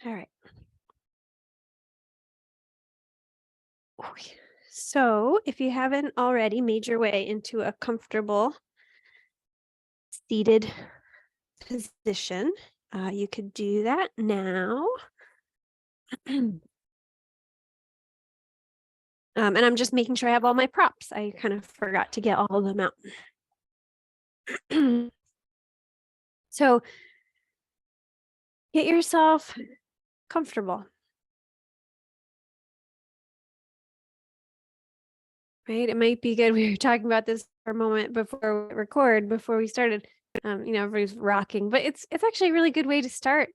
All right. Okay. So if you haven't already made your way into a comfortable seated position, you could do that now. And I'm just making sure I have all my props. I kind of forgot to get all of them out. So get yourself comfortable, right? It might be good. We were talking about this for a moment before we started. Everybody's rocking, but it's actually a really good way to start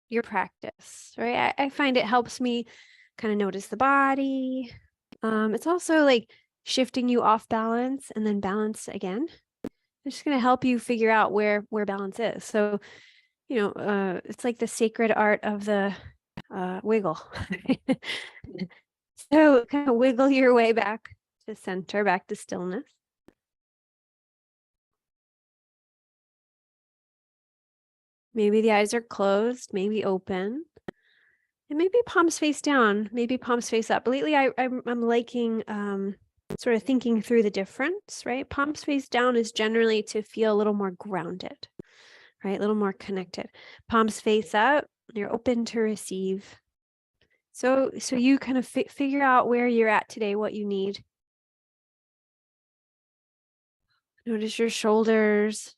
your practice, right? I find it helps me kind of notice the body. It's also like shifting you off balance and then balance again. It's just going to help you figure out where balance is. So, it's like the sacred art of the wiggle. So kind of wiggle your way back to center, back to stillness. Maybe the eyes are closed, maybe open. And maybe palms face down, maybe palms face up. Lately, I'm liking sort of thinking through the difference, right? Palms face down is generally to feel a little more grounded, right? A little more connected. Palms face up, you're open to receive. So you kind of figure out where you're at today, what you need. Notice your shoulders.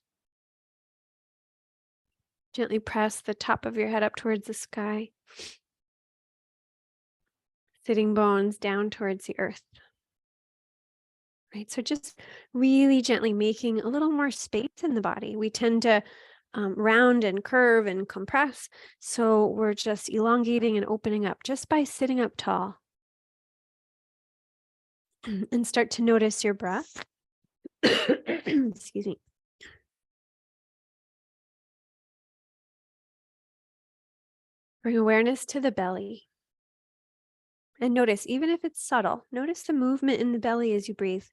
Gently press the top of your head up towards the sky. Sitting bones down towards the earth. Right, so just really gently making a little more space in the body. We tend to round and curve and compress. So we're just elongating and opening up just by sitting up tall. And start to notice your breath. Excuse me. Bring awareness to the belly. And notice, even if it's subtle, notice the movement in the belly as you breathe.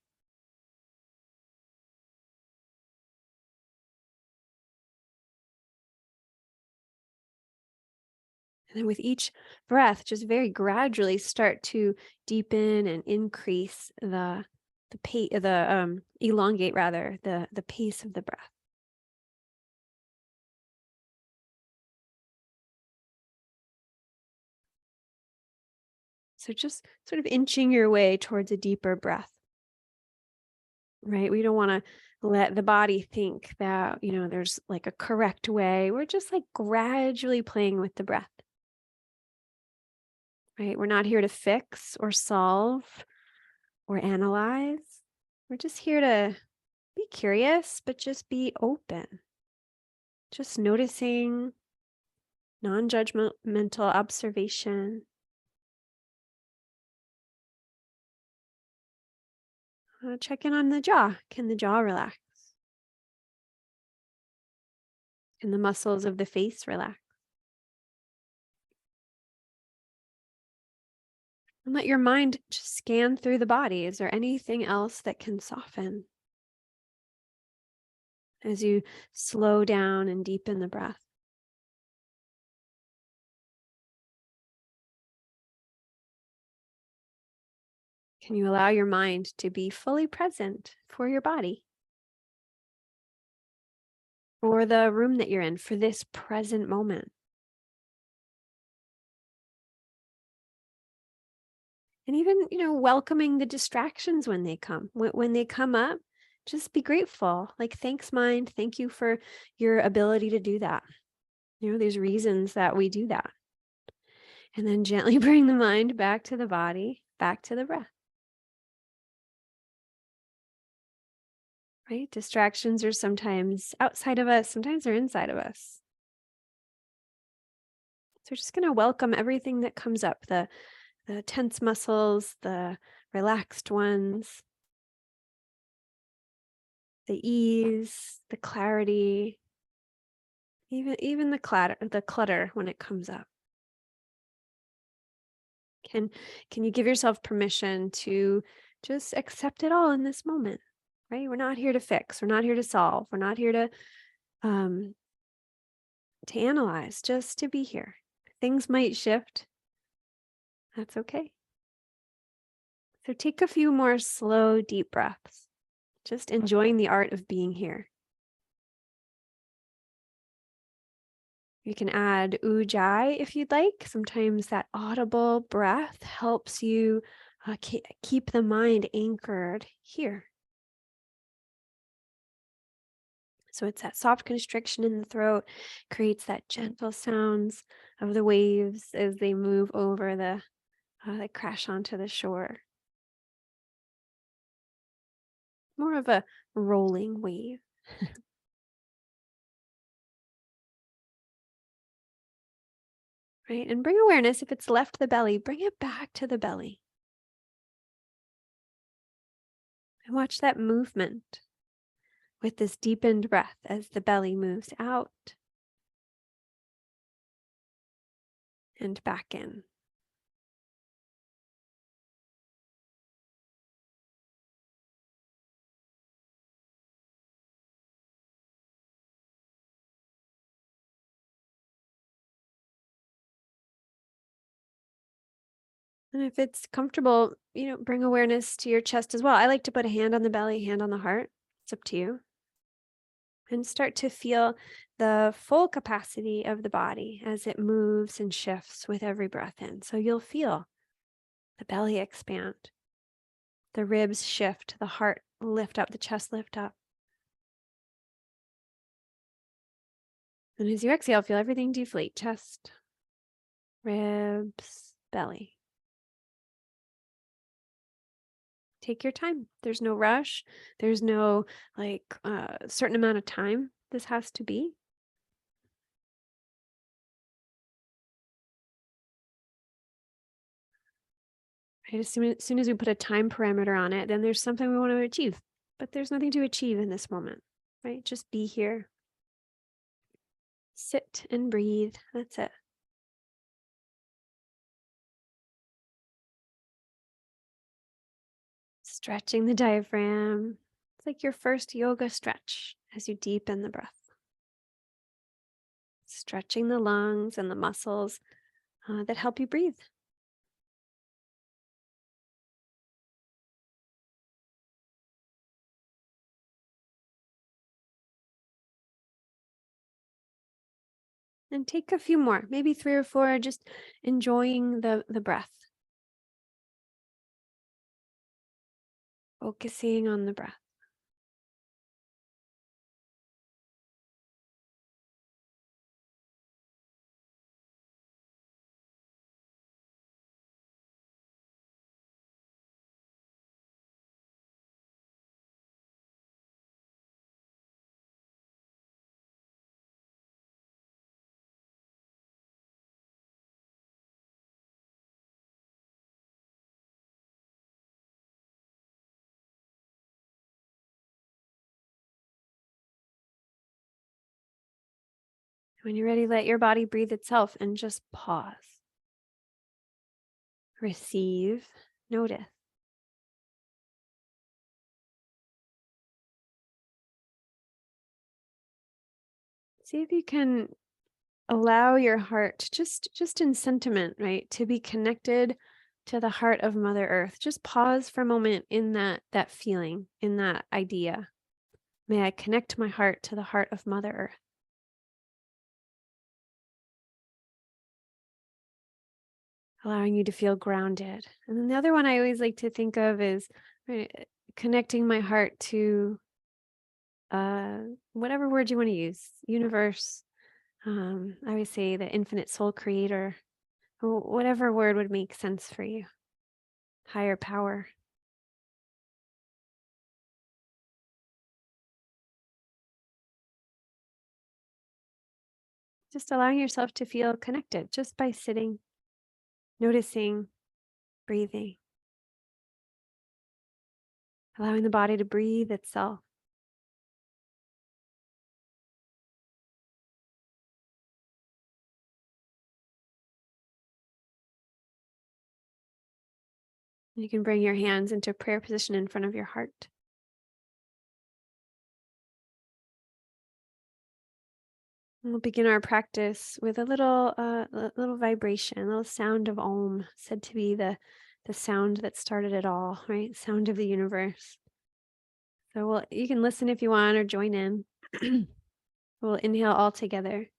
And then with each breath, just very gradually start to deepen and increase elongate rather the pace of the breath. So just sort of inching your way towards a deeper breath. Right? We don't want to let the body think that, there's like a correct way. We're just like gradually playing with the breath. Right? We're not here to fix or solve or analyze. We're just here to be curious, but just be open. Just noticing, non-judgmental observation. Check in on the jaw. Can the jaw relax? Can the muscles of the face relax? And let your mind just scan through the body. Is there anything else that can soften? As you slow down and deepen the breath. Can you allow your mind to be fully present for your body? For the room that you're in, for this present moment? And even, welcoming the distractions when they come. When they come up, just be grateful. Like, thanks, mind. Thank you for your ability to do that. There's reasons that we do that. And then gently bring the mind back to the body, back to the breath. Right? Distractions are sometimes outside of us, sometimes they're inside of us. So we're just going to welcome everything that comes up, the tense muscles, the relaxed ones, the ease, the clarity, even the clutter when it comes up. Can you give yourself permission to just accept it all in this moment? Right? We're not here to fix. We're not here to solve. We're not here to analyze, just to be here. Things might shift. That's okay. So take a few more slow, deep breaths, just enjoying the art of being here. You can add ujjayi if you'd like. Sometimes that audible breath helps you keep the mind anchored here. So it's that soft constriction in the throat, creates that gentle sounds of the waves as they move over they crash onto the shore. More of a rolling wave. Right? And bring awareness, if it's left the belly, bring it back to the belly. And watch that movement with this deepened breath as the belly moves out and back in. And if it's comfortable, bring awareness to your chest as well. I like to put a hand on the belly, hand on the heart. It's up to you. And start to feel the full capacity of the body as it moves and shifts with every breath in. So you'll feel the belly expand, the ribs shift, the heart lift up, the chest lift up. And as you exhale, feel everything deflate, chest, ribs, belly. Take your time. There's no rush. There's no certain amount of time this has to be. Right? As soon as we put a time parameter on it, then there's something we want to achieve. But there's nothing to achieve in this moment, right? Just be here. Sit and breathe. That's it. Stretching the diaphragm. It's like your first yoga stretch as you deepen the breath. Stretching the lungs and the muscles that help you breathe. And take a few more, maybe 3 or 4, just enjoying the breath. Focusing on the breath. When you're ready, let your body breathe itself and just pause. Receive, notice. See if you can allow your heart just in sentiment, right, to be connected to the heart of Mother Earth. Just pause for a moment in that feeling, in that idea. May I connect my heart to the heart of Mother Earth. Allowing you to feel grounded. And then the other one I always like to think of is connecting my heart to whatever word you want to use, universe. I always say the infinite soul creator, or whatever word would make sense for you. Higher power. Just allowing yourself to feel connected just by sitting, noticing, breathing, allowing the body to breathe itself. You can bring your hands into prayer position in front of your heart. We'll begin our practice with a little vibration, a little sound of Om, said to be the sound that started it all, right? Sound of the universe. So you can listen if you want or join in. We'll inhale all together.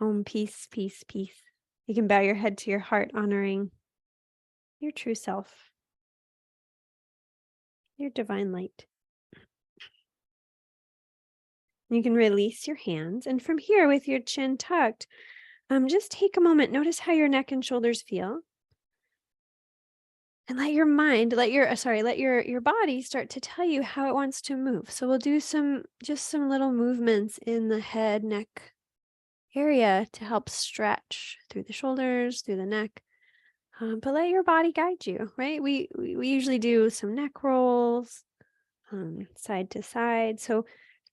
Om, peace, peace, peace. You can bow your head to your heart, honoring your true self, your divine light. You can release your hands, and from here, with your chin tucked, just take a moment. Notice how your neck and shoulders feel, and let your mind, let your body start to tell you how it wants to move. So we'll do some little movements in the head, neck area to help stretch through the shoulders, through the neck. But let your body guide you, right? We usually do some neck rolls, side to side. So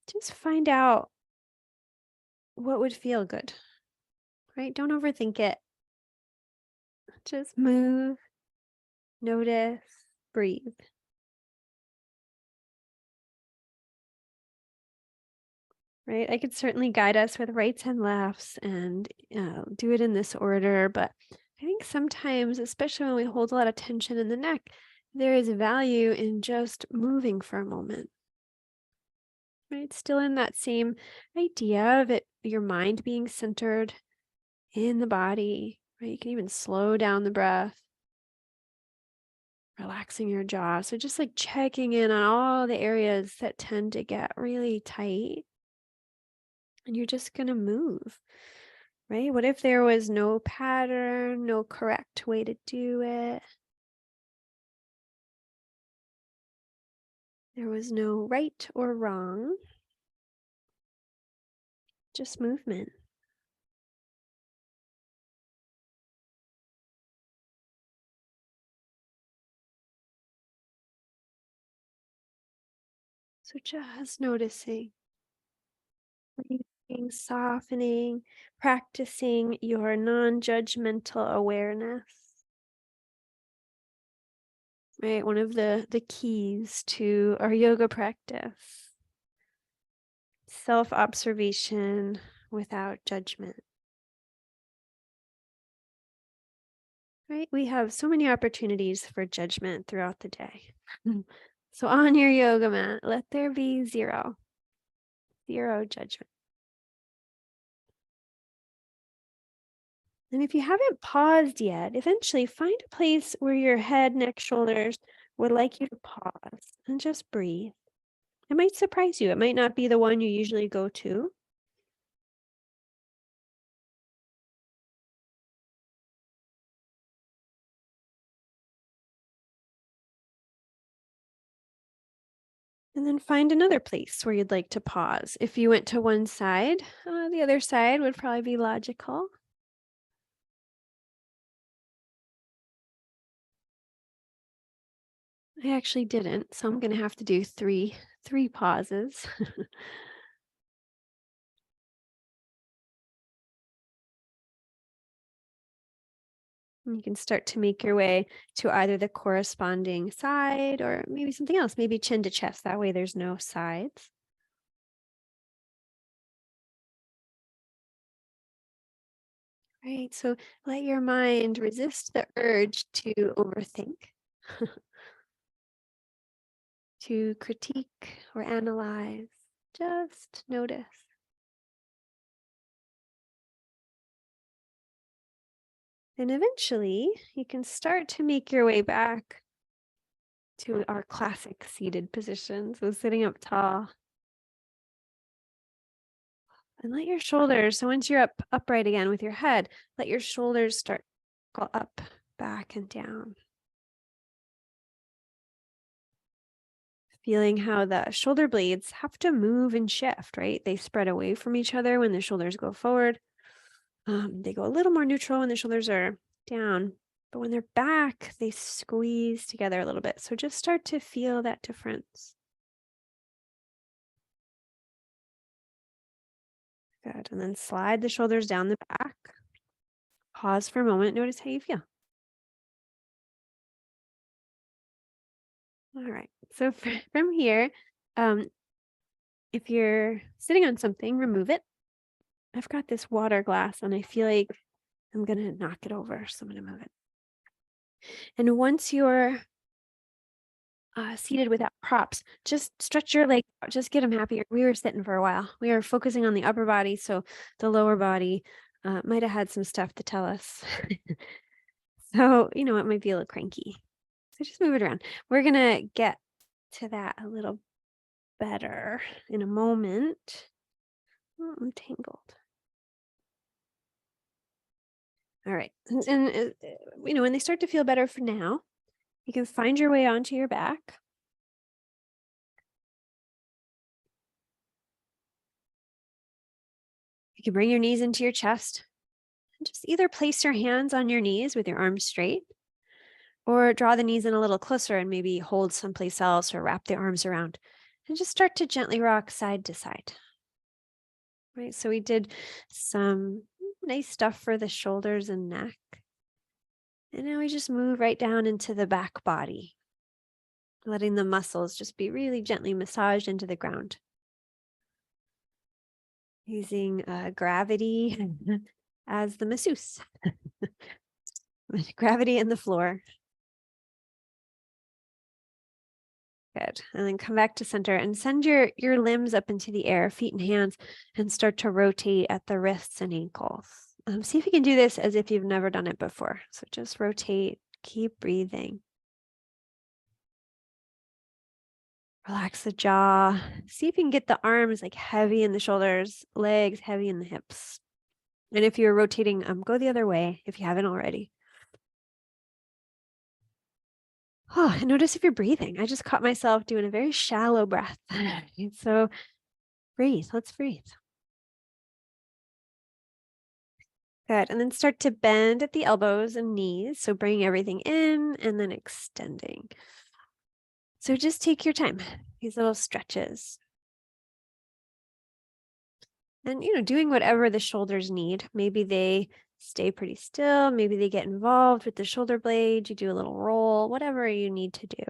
just find out what would feel good, right? Don't overthink it. Just move, notice, breathe. Right? I could certainly guide us with rights and lefts and do it in this order, but I think sometimes, especially when we hold a lot of tension in the neck, there is value in just moving for a moment. Right? Still in that same idea of it, your mind being centered in the body, right? You can even slow down the breath, relaxing your jaw. So just like checking in on all the areas that tend to get really tight. And you're just going to move, right? What if there was no pattern, no correct way to do it? There was no right or wrong, just movement. So just noticing, breathing, softening, practicing your non-judgmental awareness. Right, one of the keys to our yoga practice. Self-observation without judgment. Right? We have so many opportunities for judgment throughout the day. So on your yoga mat, let there be zero judgment. And if you haven't paused yet, eventually find a place where your head, neck, shoulders would like you to pause and just breathe. It might surprise you. It might not be the one you usually go to. And then find another place where you'd like to pause. If you went to one side, the other side would probably be logical. I actually didn't, so I'm going to have to do three pauses. You can start to make your way to either the corresponding side or maybe something else, maybe chin to chest. That way there's no sides. Right. So let your mind resist the urge to overthink, to critique or analyze. Just notice. And eventually you can start to make your way back to our classic seated position. So sitting up tall. And let your shoulders, so once you're upright again with your head, let your shoulders start go up, back, and down. Feeling how the shoulder blades have to move and shift, right? They spread away from each other when the shoulders go forward. They go a little more neutral when the shoulders are down. But when they're back, they squeeze together a little bit. So just start to feel that difference. Good. And then slide the shoulders down the back. Pause for a moment. Notice how you feel. All right. So from here, if you're sitting on something, remove it. I've got this water glass and I feel like I'm going to knock it over. So I'm going to move it. And once you're seated without props, just stretch your legs out, just get them happy. We were sitting for a while. We were focusing on the upper body. So the lower body might have had some stuff to tell us. So, it might be a little cranky. So just move it around. We're going to get to that a little better in a moment. Oh, I'm tangled. All right. And when they start to feel better for now, you can find your way onto your back. You can bring your knees into your chest. And just either place your hands on your knees with your arms straight, or draw the knees in a little closer and maybe hold someplace else or wrap the arms around. And just start to gently rock side to side. Right, so we did some nice stuff for the shoulders and neck. And now we just move right down into the back body, letting the muscles just be really gently massaged into the ground. Using gravity as the masseuse. Gravity in the floor. Good. And then come back to center and send your limbs up into the air, feet and hands, and start to rotate at the wrists and ankles. See if you can do this as if you've never done it before. So just rotate, keep breathing. Relax the jaw. See if you can get the arms like heavy in the shoulders, legs heavy in the hips. And if you're rotating, go the other way if you haven't already. Oh, and notice if you're breathing. I just caught myself doing a very shallow breath. So breathe. Let's breathe. Good. And then start to bend at the elbows and knees. So bring everything in and then extending. So just take your time, these little stretches. And, doing whatever the shoulders need. Maybe they stay pretty still. Maybe they get involved with the shoulder blade. You do a little roll, whatever you need to do.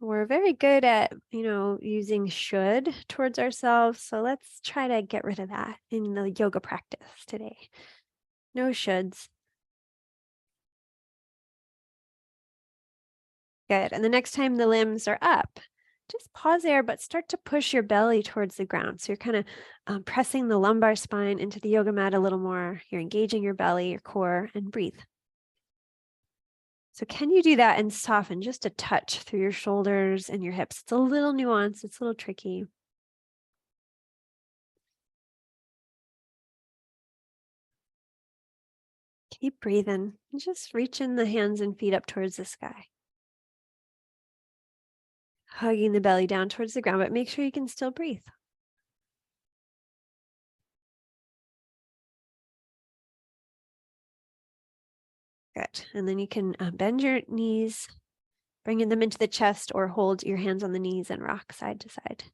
We're very good at, using should towards ourselves. So let's try to get rid of that in the yoga practice today. No shoulds. Good. And the next time the limbs are up, just pause there, but start to push your belly towards the ground. So you're kind of pressing the lumbar spine into the yoga mat a little more. You're engaging your belly, your core, and breathe. So can you do that and soften just a touch through your shoulders and your hips? It's a little nuanced. It's a little tricky. Keep breathing. Just reaching the hands and feet up towards the sky. Hugging the belly down towards the ground, but make sure you can still breathe. Good. And then you can bend your knees, bringing them into the chest, or hold your hands on the knees and rock side to side.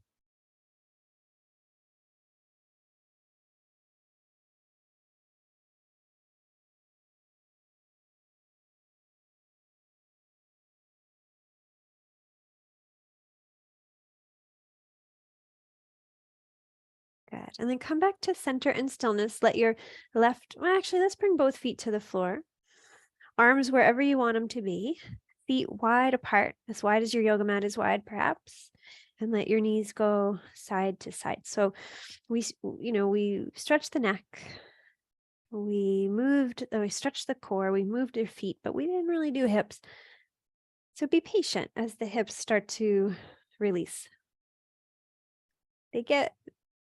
Good. And then come back to center and stillness. Let your actually, let's bring both feet to the floor. Arms wherever you want them to be. Feet wide apart, as wide as your yoga mat is wide, perhaps. And let your knees go side to side. So we stretched the neck. We stretched the core. We moved your feet, but we didn't really do hips. So be patient as the hips start to release. They get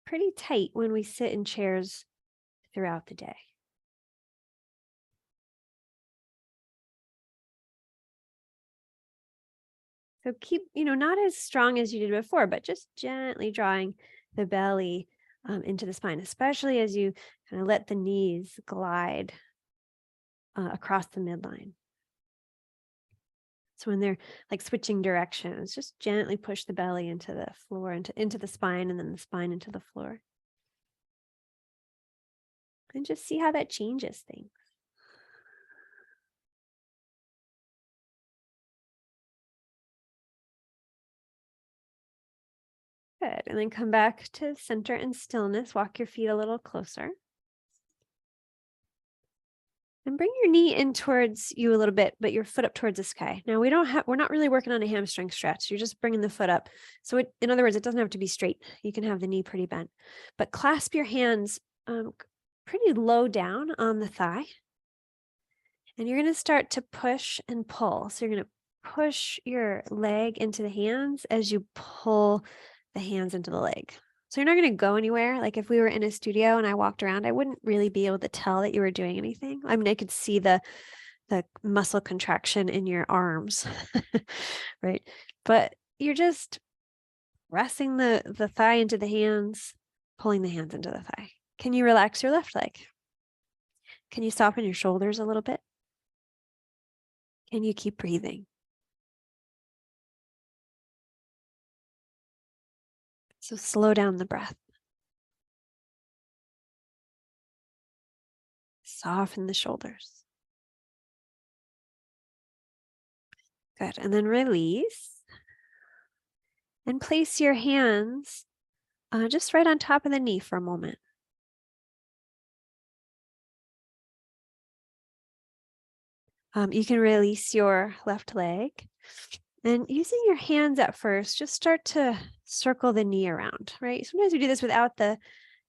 pretty tight when we sit in chairs throughout the day. So keep, not as strong as you did before, but just gently drawing the belly into the spine, especially as you kind of let the knees glide across the midline. So when they're like switching directions, just gently push the belly into the floor, into the spine, and then the spine into the floor. And just see how that changes things. Good. And then come back to center and stillness. Walk your feet a little closer. And bring your knee in towards you a little bit, but your foot up towards the sky. Now we're not really working on a hamstring stretch. You're just bringing the foot up. So in other words, it doesn't have to be straight. You can have the knee pretty bent, but clasp your hands pretty low down on the thigh. And you're going to start to push and pull. So you're going to push your leg into the hands as you pull the hands into the leg. So you're not going to go anywhere. Like if we were in a studio and I walked around, I wouldn't really be able to tell that you were doing anything. I mean, I could see the muscle contraction in your arms, right? But you're just pressing the thigh into the hands, pulling the hands into the thigh. Can you relax your left leg? Can you soften your shoulders a little bit? Can you keep breathing? So slow down the breath. Soften the shoulders. Good. And then release. And place your hands just right on top of the knee for a moment. You can release your left leg. And using your hands at first, just start to circle the knee around, right? Sometimes we do this without the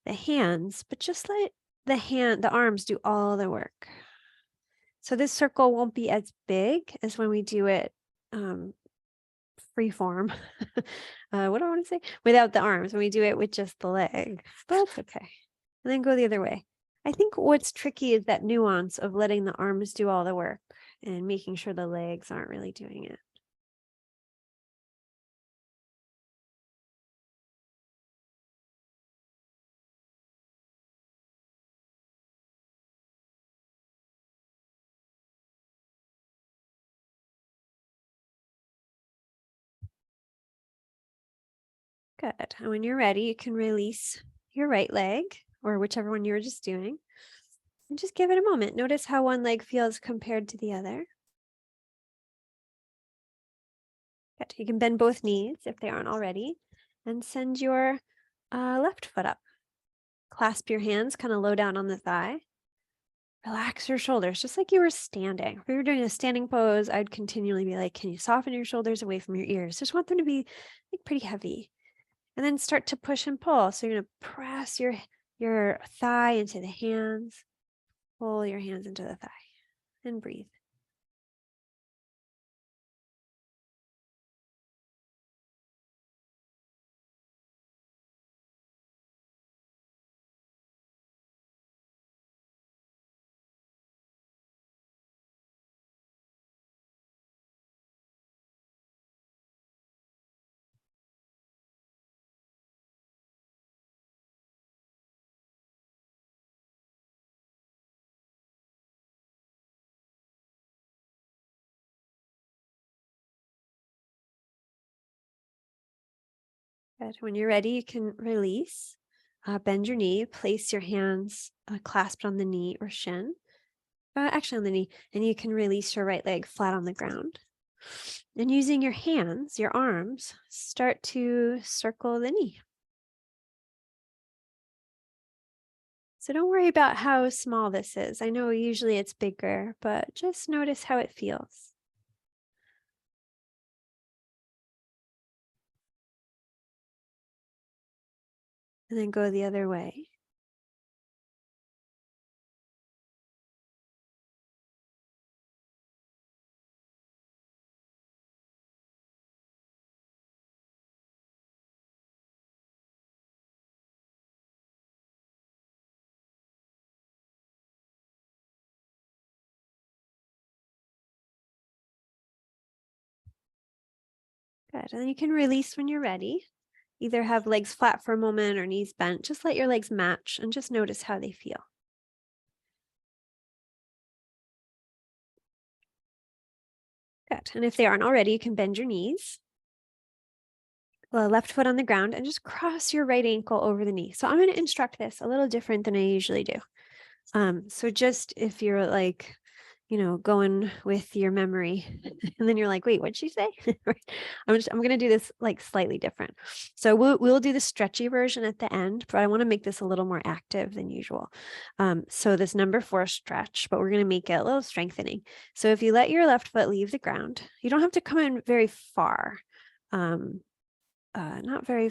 hands, but just let the arms do all the work. So this circle won't be as big as when we do it free form. What do I want to say? Without the arms, when we do it with just the leg. But that's okay. And then go the other way. I think what's tricky is that nuance of letting the arms do all the work and making sure the legs aren't really doing it. Good. And when you're ready, you can release your right leg or whichever one you were just doing. And just give it a moment. Notice how one leg feels compared to the other. Good. You can bend both knees if they aren't already. And send your left foot up. Clasp your hands kind of low down on the thigh. Relax your shoulders, just like you were standing. If we were doing a standing pose, I'd continually be like, can you soften your shoulders away from your ears? Just want them to be like pretty heavy. And then start to push and pull. So you're going to press your thigh into the hands. Pull your hands into the thigh and breathe. Good. When you're ready, you can release. Bend your knee. Place your hands clasped on the knee or shin. Actually on the knee. And you can release your right leg flat on the ground. And using your hands, your arms, start to circle the knee. So don't worry about how small this is. I know usually it's bigger, but just notice how it feels. And then go the other way. Good. And then you can release when you're ready. Either have legs flat for a moment or knees bent. Just let your legs match and just notice how they feel. Good. And if they aren't already, you can bend your knees. Left foot on the ground and just cross your right ankle over the knee. So I'm going to instruct this a little different than I usually do. So just if you're like, going with your memory and then you're like, wait, what'd she say? I'm going to do this like slightly different. So we'll do the stretchy version at the end, but I want to make this a little more active than usual. So this number 4 stretch, but we're going to make it a little strengthening. So if you let your left foot leave the ground, you don't have to come in very far. Not very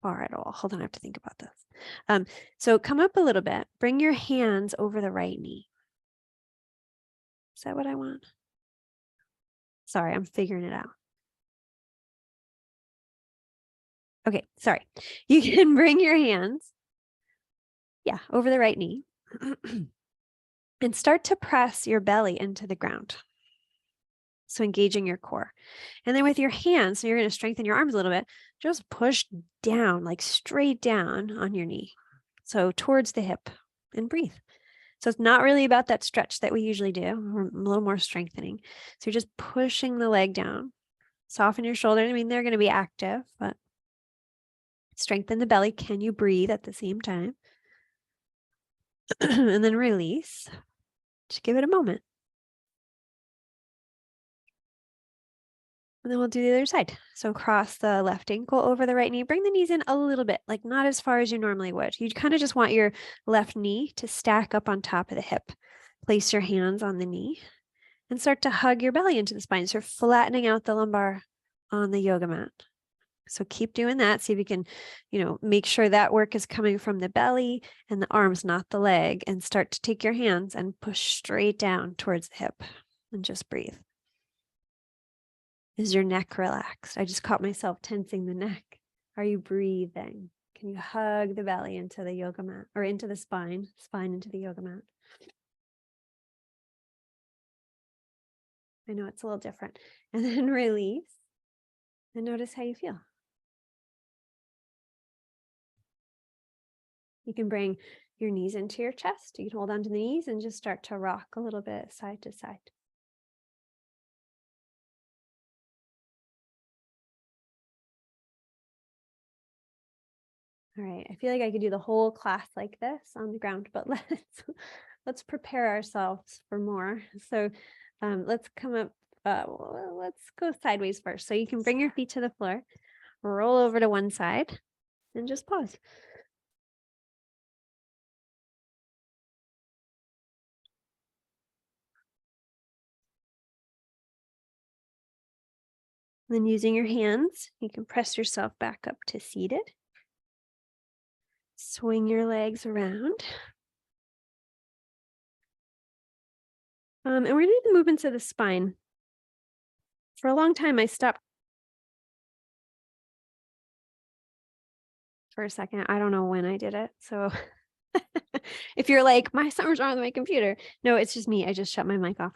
far at all. Hold on, I have to think about this. So come up a little bit, bring your hands over the right knee. Is that what I want? Sorry, I'm figuring it out. Okay, sorry. You can bring your hands, over the right knee and start to press your belly into the ground. So engaging your core. And then with your hands, so you're going to strengthen your arms a little bit, just push down, like straight down on your knee. So towards the hip and breathe. So it's not really about that stretch that we usually do. We're a little more strengthening. So you're just pushing the leg down. Soften your shoulder. I mean, they're going to be active, but strengthen the belly. Can you breathe at the same time? And then release. Just give it a moment. And then we'll do the other side. So cross the left ankle over the right knee. Bring the knees in a little bit, like not as far as you normally would. You kind of just want your left knee to stack up on top of the hip. Place your hands on the knee and start to hug your belly into the spine. So you're flattening out the lumbar on the yoga mat. So keep doing that. See if you can, make sure that work is coming from the belly and the arms, not the leg. And start to take your hands and push straight down towards the hip and just breathe. Is your neck relaxed? I just caught myself tensing the neck. Are you breathing? Can you hug the belly into the yoga mat or into the spine into the yoga mat? I know it's a little different. And then release and notice how you feel. You can bring your knees into your chest. You can hold onto the knees and just start to rock a little bit side to side. All right, I feel like I could do the whole class like this on the ground, but let's prepare ourselves for more. So let's come up, let's go sideways first. So you can bring your feet to the floor, roll over to one side, and just pause. Then using your hands, you can press yourself back up to seated. Swing your legs around. And we're going to do the movements of the spine. For a long time, I stopped for a second. I don't know when I did it. So if you're like, something's wrong with my computer. No, it's just me. I just shut my mic off.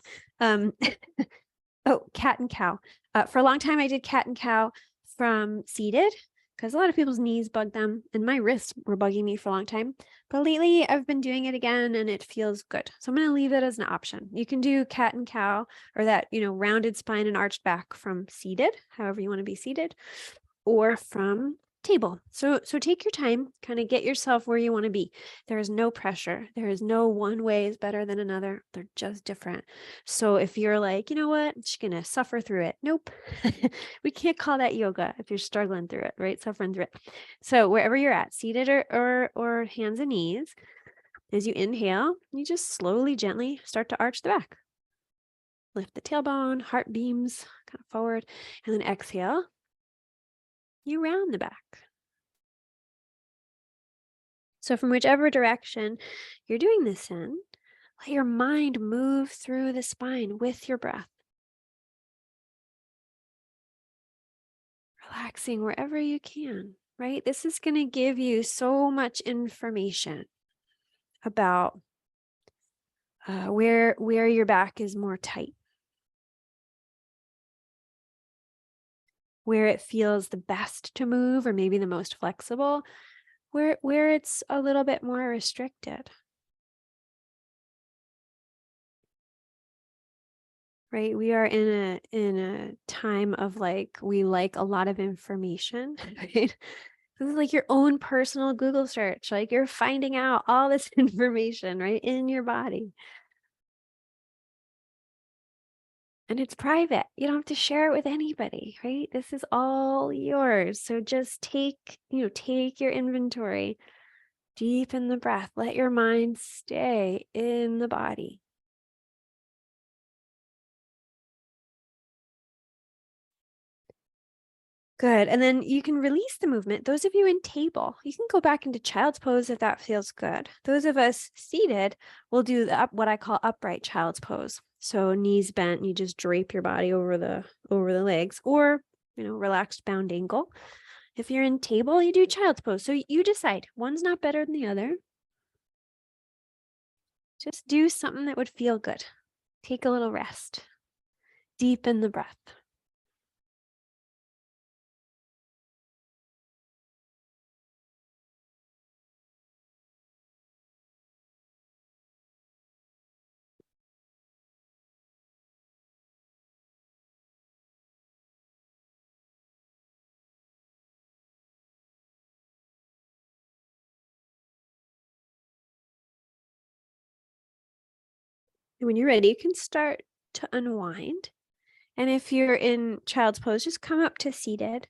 Oh, cat and cow. For a long time, I did cat and cow from seated because a lot of people's knees bug them and my wrists were bugging me for a long time. But lately I've been doing it again and it feels good. So I'm going to leave it as an option. You can do cat and cow or that, rounded spine and arched back from seated, however you want to be seated, or from table. So take your time, kind of get yourself where you want to be. There is no pressure. There is no one way is better than another. They're just different. So if you're like, you know what, I'm just going to suffer through it. Nope. We can't call that yoga if you're struggling through it, right? Suffering through it. So wherever you're at, seated or hands and knees, as you inhale, you just slowly, gently start to arch the back. Lift the tailbone, heart beams kind of forward, and then exhale. You round the back. So from whichever direction you're doing this in, let your mind move through the spine with your breath. Relaxing wherever you can, right? This is going to give you so much information about where your back is more tight, where it feels the best to move or maybe the most flexible, where it's a little bit more restricted. right? We are in a time of like, we like a lot of information, right? This is like your own personal Google search. Like you're finding out all this information, right, in your body. And it's private. You don't have to share it with anybody, right? This is all yours. So just take your inventory, deepen the breath, let your mind stay in the body. Good. And then you can release the movement. Those of you in table, you can go back into child's pose if that feels good. Those of us seated will do what I call upright child's pose. So knees bent, you just drape your body over the legs, or relaxed bound ankle. If you're in table, you do child's pose. So you decide. One's not better than the other. Just do something that would feel good. Take a little rest. Deepen the breath. And when you're ready, you can start to unwind. And if you're in child's pose, just come up to seated.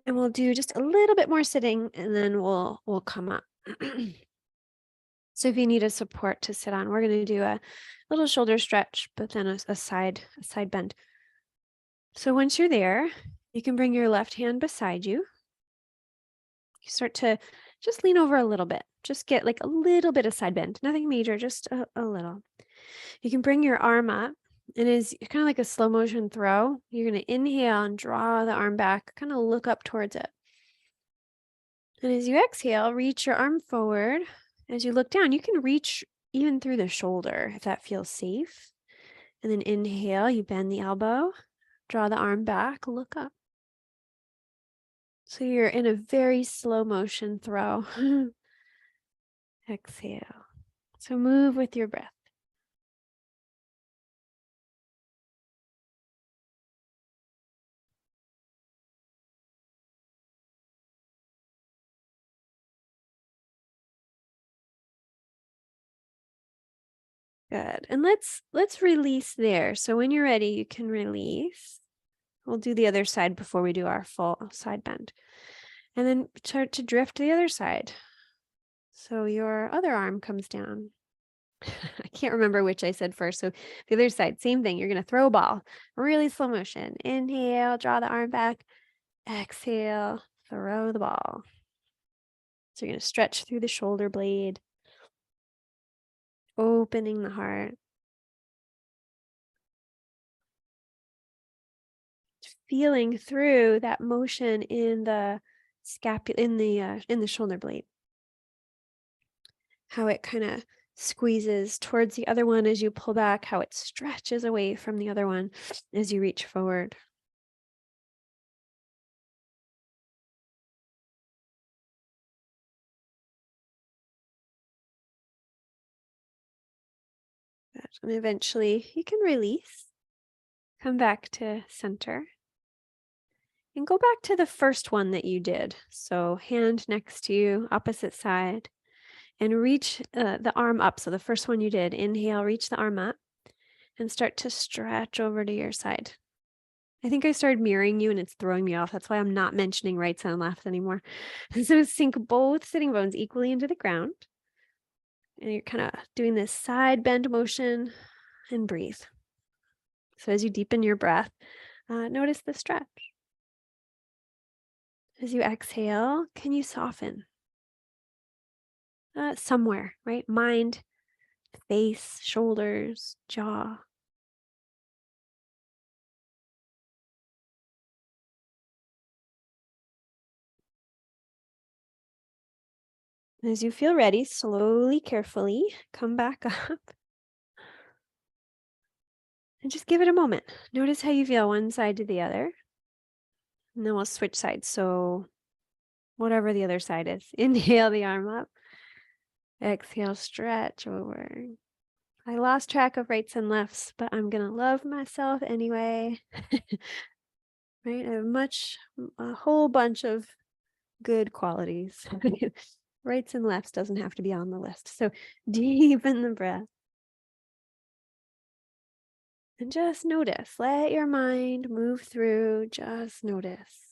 And we'll do just a little bit more sitting, and then we'll come up. So if you need a support to sit on, we're going to do a little shoulder stretch, but then a side bend. So once you're there, you can bring your left hand beside you. You start to just lean over a little bit. Just get like a little bit of side bend. Nothing major, just a little. You can bring your arm up, and it's kind of like a slow motion throw. You're going to inhale and draw the arm back, kind of look up towards it. And as you exhale, reach your arm forward. As you look down, you can reach even through the shoulder if that feels safe. And then inhale, you bend the elbow, draw the arm back, look up. So you're in a very slow motion throw. Exhale. So move with your breath. Good. And let's release there. So when you're ready, you can release. We'll do the other side before we do our full side bend. And then start to drift to the other side. So your other arm comes down. I can't remember which I said first. So the other side, same thing. You're going to throw a ball, really slow motion. Inhale, draw the arm back. Exhale, throw the ball. So you're going to stretch through the shoulder blade, opening the heart. Feeling through that motion in the scapula, in the shoulder blade. How it kind of squeezes towards the other one as you pull back, how it stretches away from the other one as you reach forward. And eventually you can release, come back to center, and go back to the first one that you did. So hand next to you, opposite side, and reach the arm up. So the first one you did, inhale, reach the arm up, and start to stretch over to your side. I think I started mirroring you and it's throwing me off. That's why I'm not mentioning right side and left anymore. So sink both sitting bones equally into the ground. And you're kind of doing this side bend motion and breathe. So as you deepen your breath, notice the stretch. As you exhale, can you soften? Somewhere, right? Mind, face, shoulders, jaw. As you feel ready, slowly, carefully, come back up. And just give it a moment. Notice how you feel one side to the other. And then we'll switch sides. So whatever the other side is, inhale the arm up. Exhale, stretch over. I lost track of rights and lefts, but I'm gonna love myself anyway. Right? I have a whole bunch of good qualities. Rights and lefts doesn't have to be on the list. So deepen the breath and just notice. Let your mind move through. Just notice.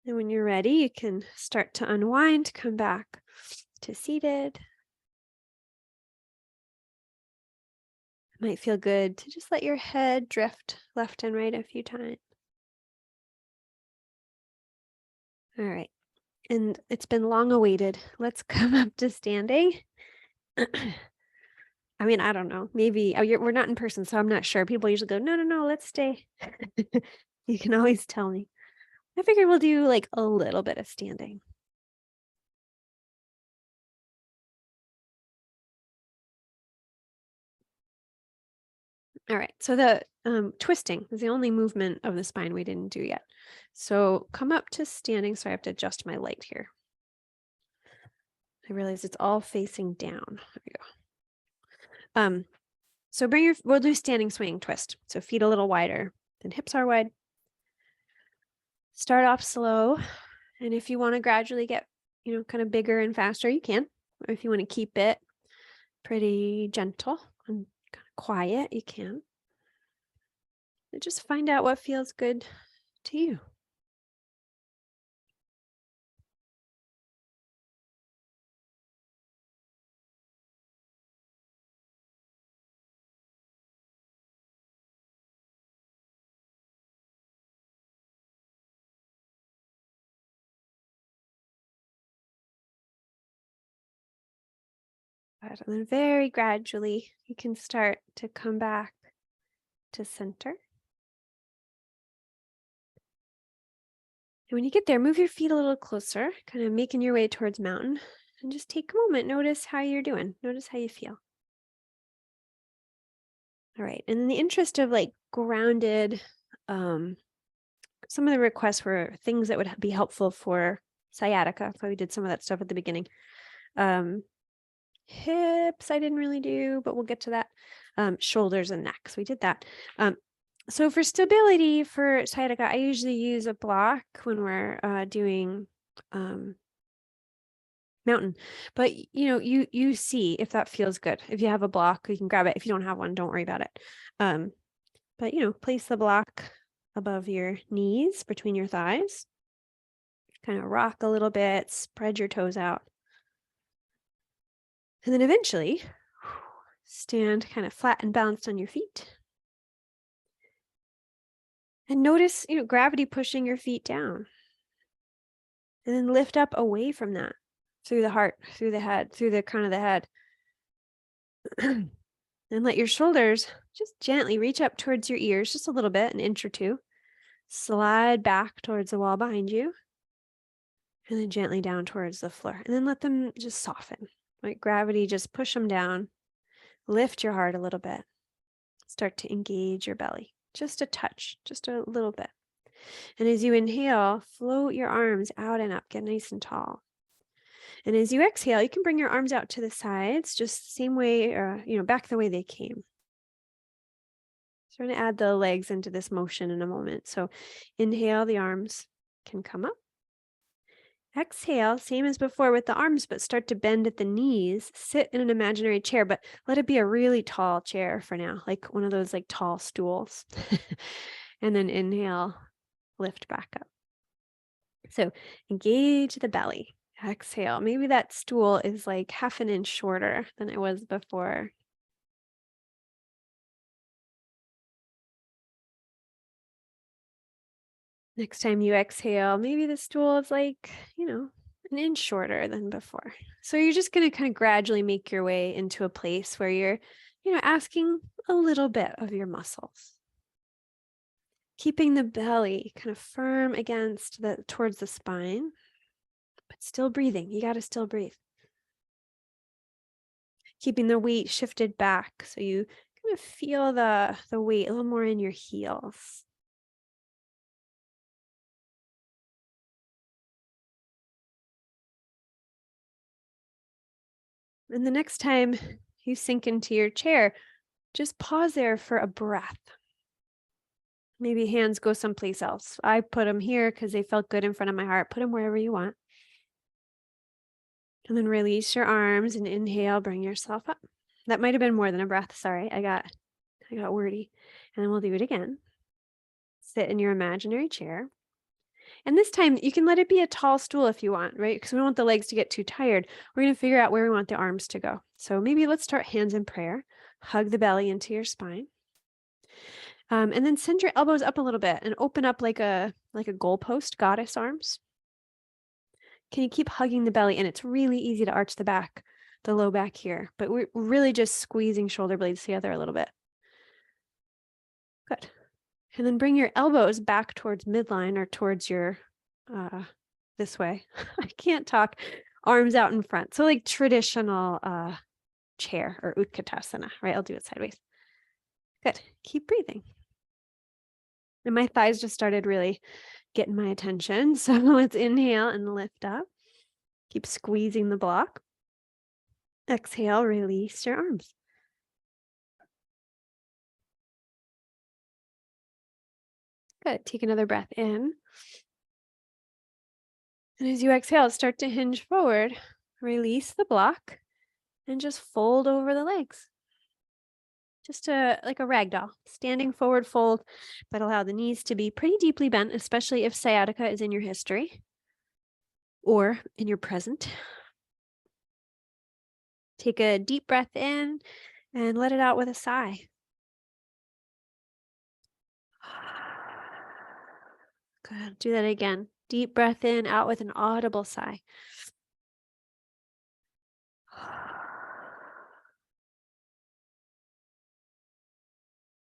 And when you're ready, you can start to unwind, come back to seated. It might feel good to just let your head drift left and right a few times. All right. And it's been long awaited. Let's come up to standing. I mean, I don't know. Maybe we're not in person, so I'm not sure. People usually go, no, no, no, let's stay. You can always tell me. I figured we'll do like a little bit of standing. All right. So the twisting is the only movement of the spine we didn't do yet. So come up to standing. So I have to adjust my light here. I realize it's all facing down. There we go. So we'll do standing swinging twist. So feet a little wider than hips are wide. Start off slow. And if you want to gradually get, kind of bigger and faster, you can. Or if you want to keep it pretty gentle and kind of quiet, you can. And just find out what feels good to you. And then very gradually, you can start to come back to center. And when you get there, move your feet a little closer, kind of making your way towards mountain. And just take a moment. Notice how you're doing. Notice how you feel. All right. And in the interest of like grounded, some of the requests were things that would be helpful for sciatica. So we did some of that stuff at the beginning. Hips, I didn't really do, but we'll get to that. Shoulders and necks, we did that. So for stability for sciatica, I usually use a block when we're doing mountain. But you see if that feels good. If you have a block, you can grab it. If you don't have one, don't worry about it. But place the block above your knees, between your thighs. Kind of rock a little bit, spread your toes out. And then eventually stand kind of flat and balanced on your feet. And notice, gravity pushing your feet down. And then lift up away from that, through the heart, through the head, through the crown of the head. And let your shoulders just gently reach up towards your ears, just a little bit, an inch or two. Slide back towards the wall behind you. And then gently down towards the floor. And then let them just soften. Like gravity, just push them down. Lift your heart a little bit. Start to engage your belly. Just a touch, just a little bit. And as you inhale, float your arms out and up, get nice and tall. And as you exhale, you can bring your arms out to the sides, just the same way, back the way they came. So we're going to add the legs into this motion in a moment. So inhale, the arms can come up. Exhale, same as before with the arms, but start to bend at the knees. Sit in an imaginary chair, but let it be a really tall chair for now, like one of those like tall stools. And then inhale, lift back up. So engage the belly. Exhale. Maybe that stool is like half an inch shorter than it was before. Next time you exhale, maybe the stool is like, an inch shorter than before. So you're just going to kind of gradually make your way into a place where you're, asking a little bit of your muscles. Keeping the belly kind of firm towards the spine, but still breathing. You got to still breathe. keeping the weight shifted back so you kind of feel the weight a little more in your heels. And the next time you sink into your chair, just pause there for a breath. Maybe hands go someplace else. I put them here because they felt good in front of my heart. Put them wherever you want. And then release your arms and inhale, bring yourself up. That might have been more than a breath. Sorry, I got wordy. And then we'll do it again. Sit in your imaginary chair. And this time you can let it be a tall stool if you want, right? Because we don't want the legs to get too tired. We're going to figure out where we want the arms to go. So maybe let's start hands in prayer. Hug the belly into your spine. And then send your elbows up a little bit and open up like a goalpost, goddess arms. Can you keep hugging the belly? And it's really easy to arch the back, the low back here, but we're really just squeezing shoulder blades together a little bit. Good. And then bring your elbows back towards midline or towards your, this way. I can't talk. Arms out in front. So like traditional chair or Utkatasana, right? I'll do it sideways. Good. Keep breathing. And my thighs just started really getting my attention. So let's inhale and lift up. Keep squeezing the block. Exhale, release your arms. Good. Take another breath in. And as you exhale, start to hinge forward. Release the block and just fold over the legs. Just like a rag doll, standing forward fold, but allow the knees to be pretty deeply bent, especially if sciatica is in your history or in your present. Take a deep breath in and let it out with a sigh. Good. Do that again. Deep breath in, out with an audible sigh.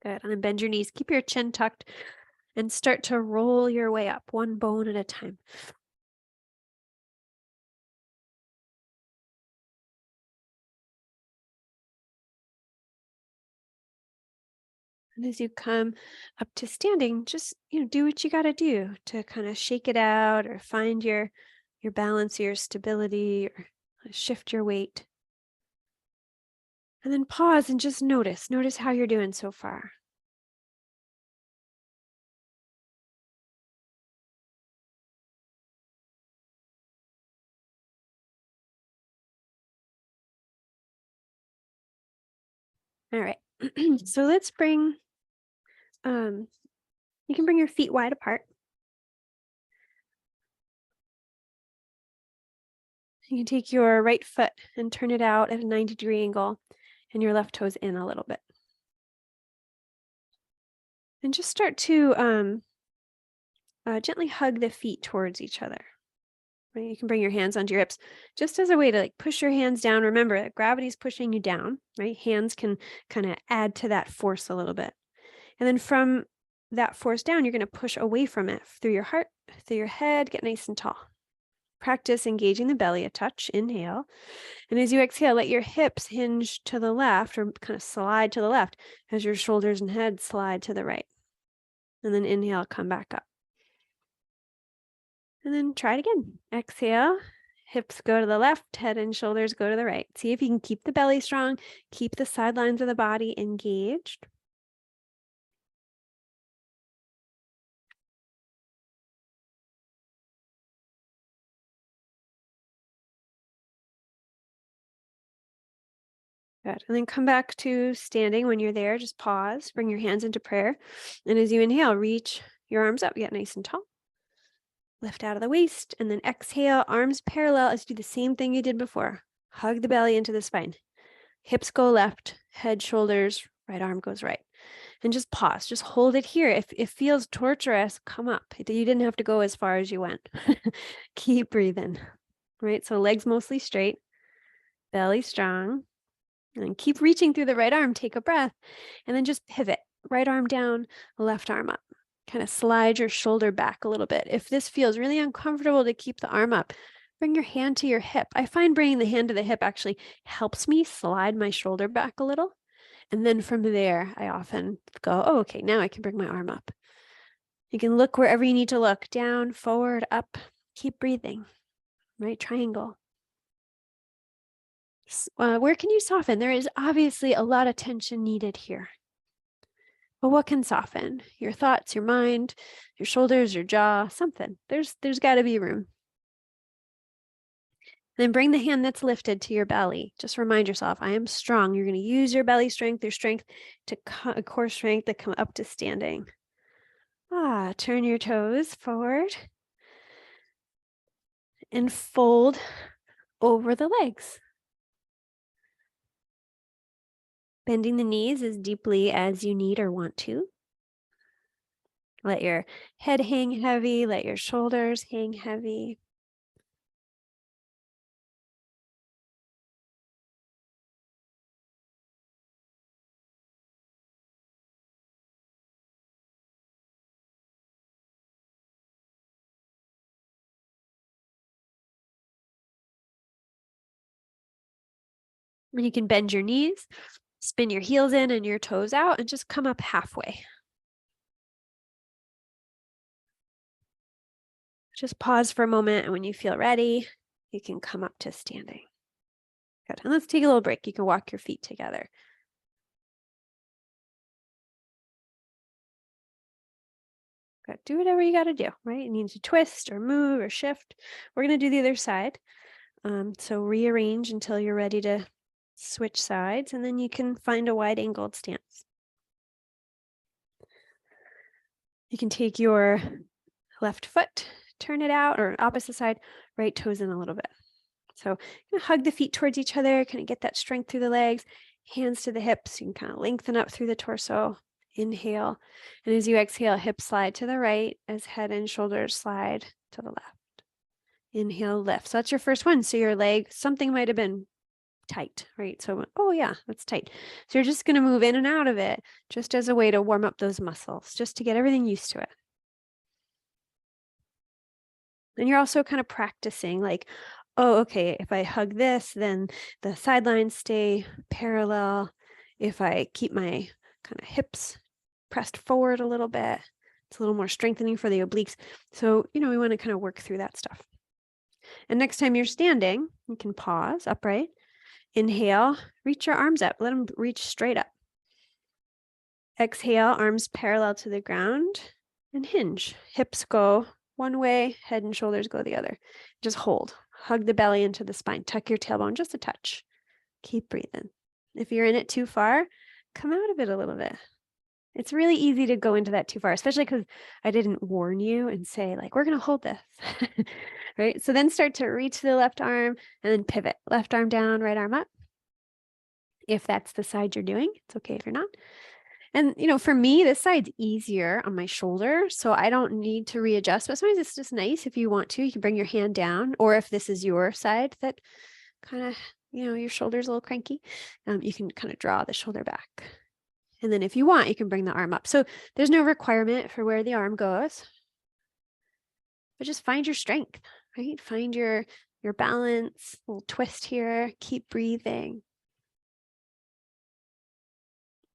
Good. And then bend your knees. Keep your chin tucked and start to roll your way up, one bone at a time. And as you come up to standing, just, do what you got to do to kind of shake it out or find your balance, your stability, or shift your weight. And then pause and just notice how you're doing so far. All right. So let's bring, you can bring your feet wide apart. You can take your right foot and turn it out at a 90-degree angle and your left toes in a little bit. And just start to gently hug the feet towards each other. Right? You can bring your hands onto your hips just as a way to like push your hands down. Remember that gravity is pushing you down, right? Hands can kind of add to that force a little bit. And then from that force down, you're going to push away from it through your heart, through your head, get nice and tall. Practice engaging the belly a touch. Inhale. And as you exhale, let your hips hinge to the left or kind of slide to the left as your shoulders and head slide to the right. And then inhale, come back up. And then try it again. Exhale, hips go to the left, head and shoulders go to the right. See if you can keep the belly strong, keep the sidelines of the body engaged. Good. And then come back to standing when you're there. Just pause, bring your hands into prayer. And as you inhale, reach your arms up, get nice and tall. Lift out of the waist and then exhale, arms parallel as you do the same thing you did before. Hug the belly into the spine. Hips go left, head, shoulders, right arm goes right. And just pause, just hold it here. If it feels torturous, come up. You didn't have to go as far as you went. Keep breathing, right? So legs mostly straight, belly strong. And then keep reaching through the right arm, take a breath, and then just pivot. Right arm down, left arm up. Kind of slide your shoulder back a little bit. If this feels really uncomfortable to keep the arm up, Bring your hand to your hip. I find bringing the hand to the hip actually helps me slide my shoulder back a little. And then from there, I often go, oh, okay, now I can bring my arm up. You can look wherever you need to look, down, forward, up. Keep breathing, right? Triangle. Where can you soften? There is obviously a lot of tension needed here. But what can soften? Your thoughts, your mind, your shoulders, your jaw, something. There's got to be room. Then bring the hand that's lifted to your belly. Just remind yourself, I am strong. You're going to use your belly strength, your strength to core strength to come up to standing. Turn your toes forward and fold over the legs. Bending the knees as deeply as you need or want to. Let your head hang heavy, let your shoulders hang heavy. And you can bend your knees, spin your heels in and your toes out, and just come up halfway. Just pause for a moment, and when you feel ready, you can come up to standing. Good. And let's take a little break. You can walk your feet together. Good. Do whatever you got to do, right? You need to twist or move or shift. We're going to do the other side. So rearrange until you're ready to switch sides, and then you can find a wide angled stance. You can take your left foot, turn it out, or opposite side, right toes in a little bit. So hug the feet towards each other, kind of get that strength through the legs, hands to the hips. You can kind of lengthen up through the torso. Inhale. And as you exhale, hips slide to the right as head and shoulders slide to the left. Inhale, lift. So that's your first one. So your leg, something might have been tight, right? So, oh yeah, that's tight. So you're just going to move in and out of it just as a way to warm up those muscles, just to get everything used to it. And you're also kind of practicing like, oh, okay, if I hug this, then the sidelines stay parallel. If I keep my kind of hips pressed forward a little bit, it's a little more strengthening for the obliques. So, we want to kind of work through that stuff. And next time you're standing, you can pause upright. Inhale, reach your arms up. Let them reach straight up. Exhale, arms parallel to the ground and hinge. Hips go one way, head and shoulders go the other. Just hold. Hug the belly into the spine. Tuck your tailbone just a touch. Keep breathing. If you're in it too far, come out of it a little bit. It's really easy to go into that too far, especially because I didn't warn you and say, like, we're going to hold this, right? So then start to reach the left arm and then pivot. Left arm down, right arm up. If that's the side you're doing, it's okay if you're not. And, for me, this side's easier on my shoulder, so I don't need to readjust. But sometimes it's just nice if you want to. You can bring your hand down, or if this is your side that kind of, your shoulder's a little cranky, you can kind of draw the shoulder back. And then if you want, you can bring the arm up. So there's no requirement for where the arm goes, but just find your strength, right? Find your balance, a little twist here, keep breathing.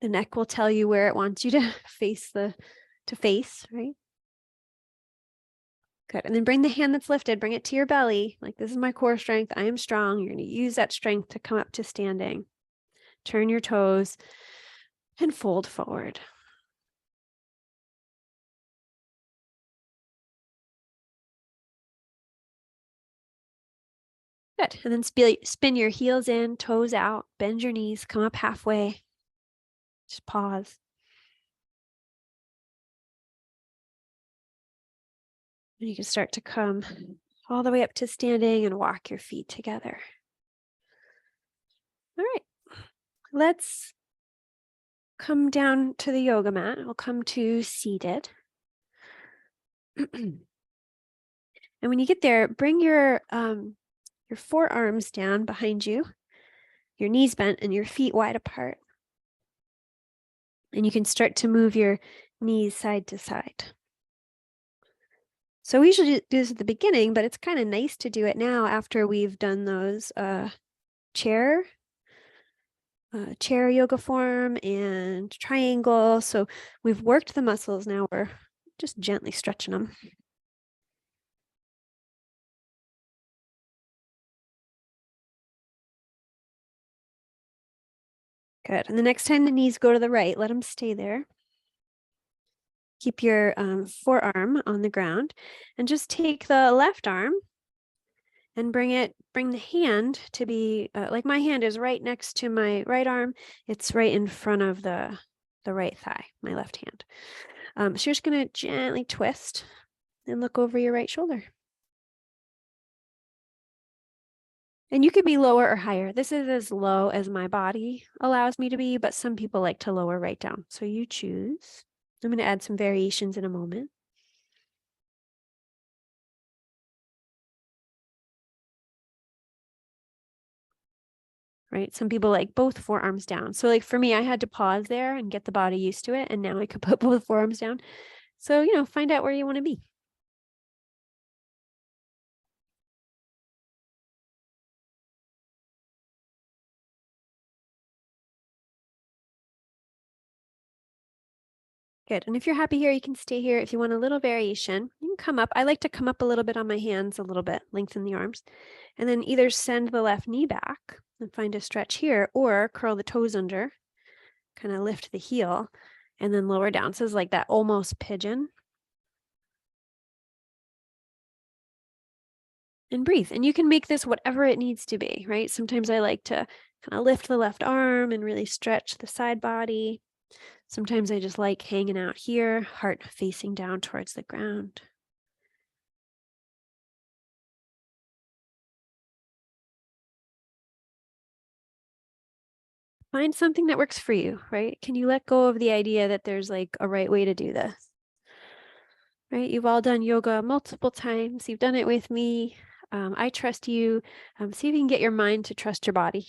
The neck will tell you where it wants you to face, right? Good. And then bring the hand that's lifted, bring it to your belly. Like, this is my core strength. I am strong. You're going to use that strength to come up to standing. Turn your toes and fold forward. Good. And then spin your heels in, toes out, bend your knees, come up halfway. Just pause. And you can start to come all the way up to standing and walk your feet together. All right. Let's come down to the yoga mat. We'll come to seated. And when you get there, bring your forearms down behind you, your knees bent and your feet wide apart. And you can start to move your knees side to side. So we usually do this at the beginning, but it's kind of nice to do it now after we've done those chair yoga form and triangle. So we've worked the muscles. Now we're just gently stretching them. Good. And the next time the knees go to the right, let them stay there. Keep your forearm on the ground and just take the left arm and bring the hand to be like my hand is right next to my right arm. It's right in front of the right thigh, my left hand. So you're just going to gently twist and look over your right shoulder. And you could be lower or higher. This is as low as my body allows me to be, but some people like to lower right down. So you choose. I'm going to add some variations in a moment. Right? Some people like both forearms down. So like for me, I had to pause there and get the body used to it. And now I could put both forearms down. So, find out where you want to be. Good. And if you're happy here, you can stay here. If you want a little variation, you can come up. I like to come up a little bit on my hands, a little bit, lengthen the arms, and then either send the left knee back and find a stretch here, or curl the toes under, kind of lift the heel, and then lower down. So it's like that almost pigeon. And breathe. And you can make this whatever it needs to be, right? Sometimes I like to kind of lift the left arm and really stretch the side body. Sometimes I just like hanging out here, heart facing down towards the ground. Find something that works for you, right? Can you let go of the idea that there's like a right way to do this? Right? You've all done yoga multiple times. You've done it with me. I trust you. See if you can get your mind to trust your body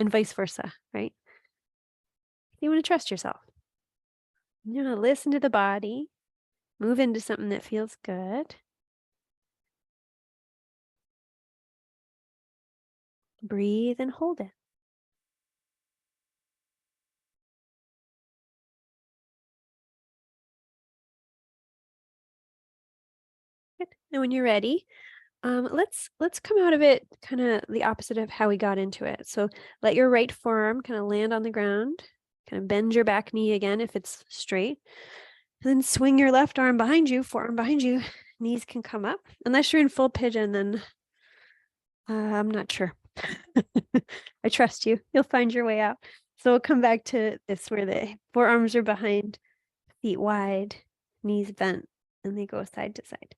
and vice versa, right? You want to trust yourself. You want to listen to the body, move into something that feels good. Breathe and hold it. Good. And when you're ready, let's come out of it kind of the opposite of how we got into it. So let your right forearm kind of land on the ground, kind of bend your back knee again if it's straight, and then swing your left arm behind you, forearm behind you. Knees can come up. Unless you're in full pigeon, then I'm not sure. I trust you. You'll find your way out. So we'll come back to this where the forearms are behind, feet wide, knees bent, and they go side to side.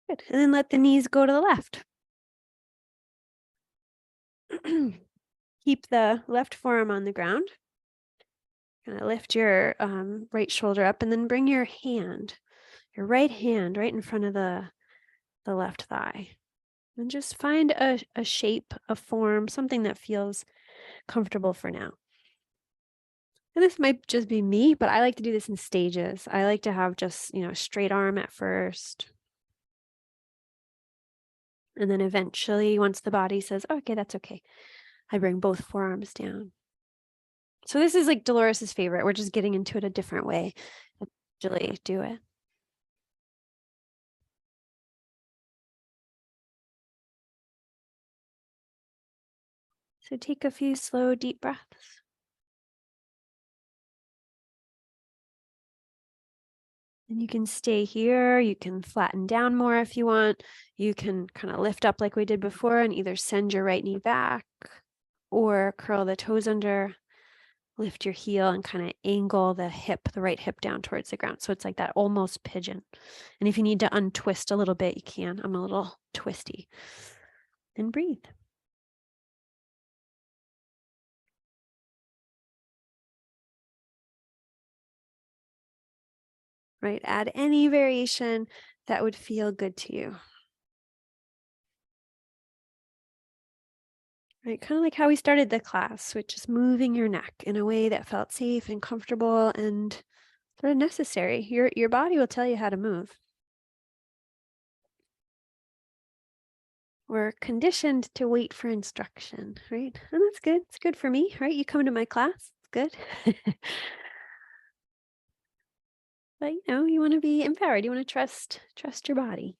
Good. And then let the knees go to the left. Keep the left forearm on the ground. Kind of lift your right shoulder up and then bring your right hand right in front of the left thigh. And just find a shape, a form, something that feels comfortable for now. And this might just be me, but I like to do this in stages. I like to have just, straight arm at first. And then eventually, once the body says, oh, okay, that's okay, I bring both forearms down. So this is like Dolores's favorite. We're just getting into it a different way. I usually do it. So take a few slow, deep breaths. And you can stay here. You can flatten down more if you want. You can kind of lift up like we did before and either send your right knee back or curl the toes under, lift your heel and kind of angle the right hip down towards the ground. So it's like that almost pigeon. And if you need to untwist a little bit, you can. I'm a little twisty. And breathe. right? Add any variation that would feel good to you. Right, kind of like how we started the class, which is moving your neck in a way that felt safe and comfortable and sort of necessary. Your body will tell you how to move. We're conditioned to wait for instruction, right? And that's good. It's good for me, right? You come to my class, it's good. But you want to be empowered. You want to trust your body.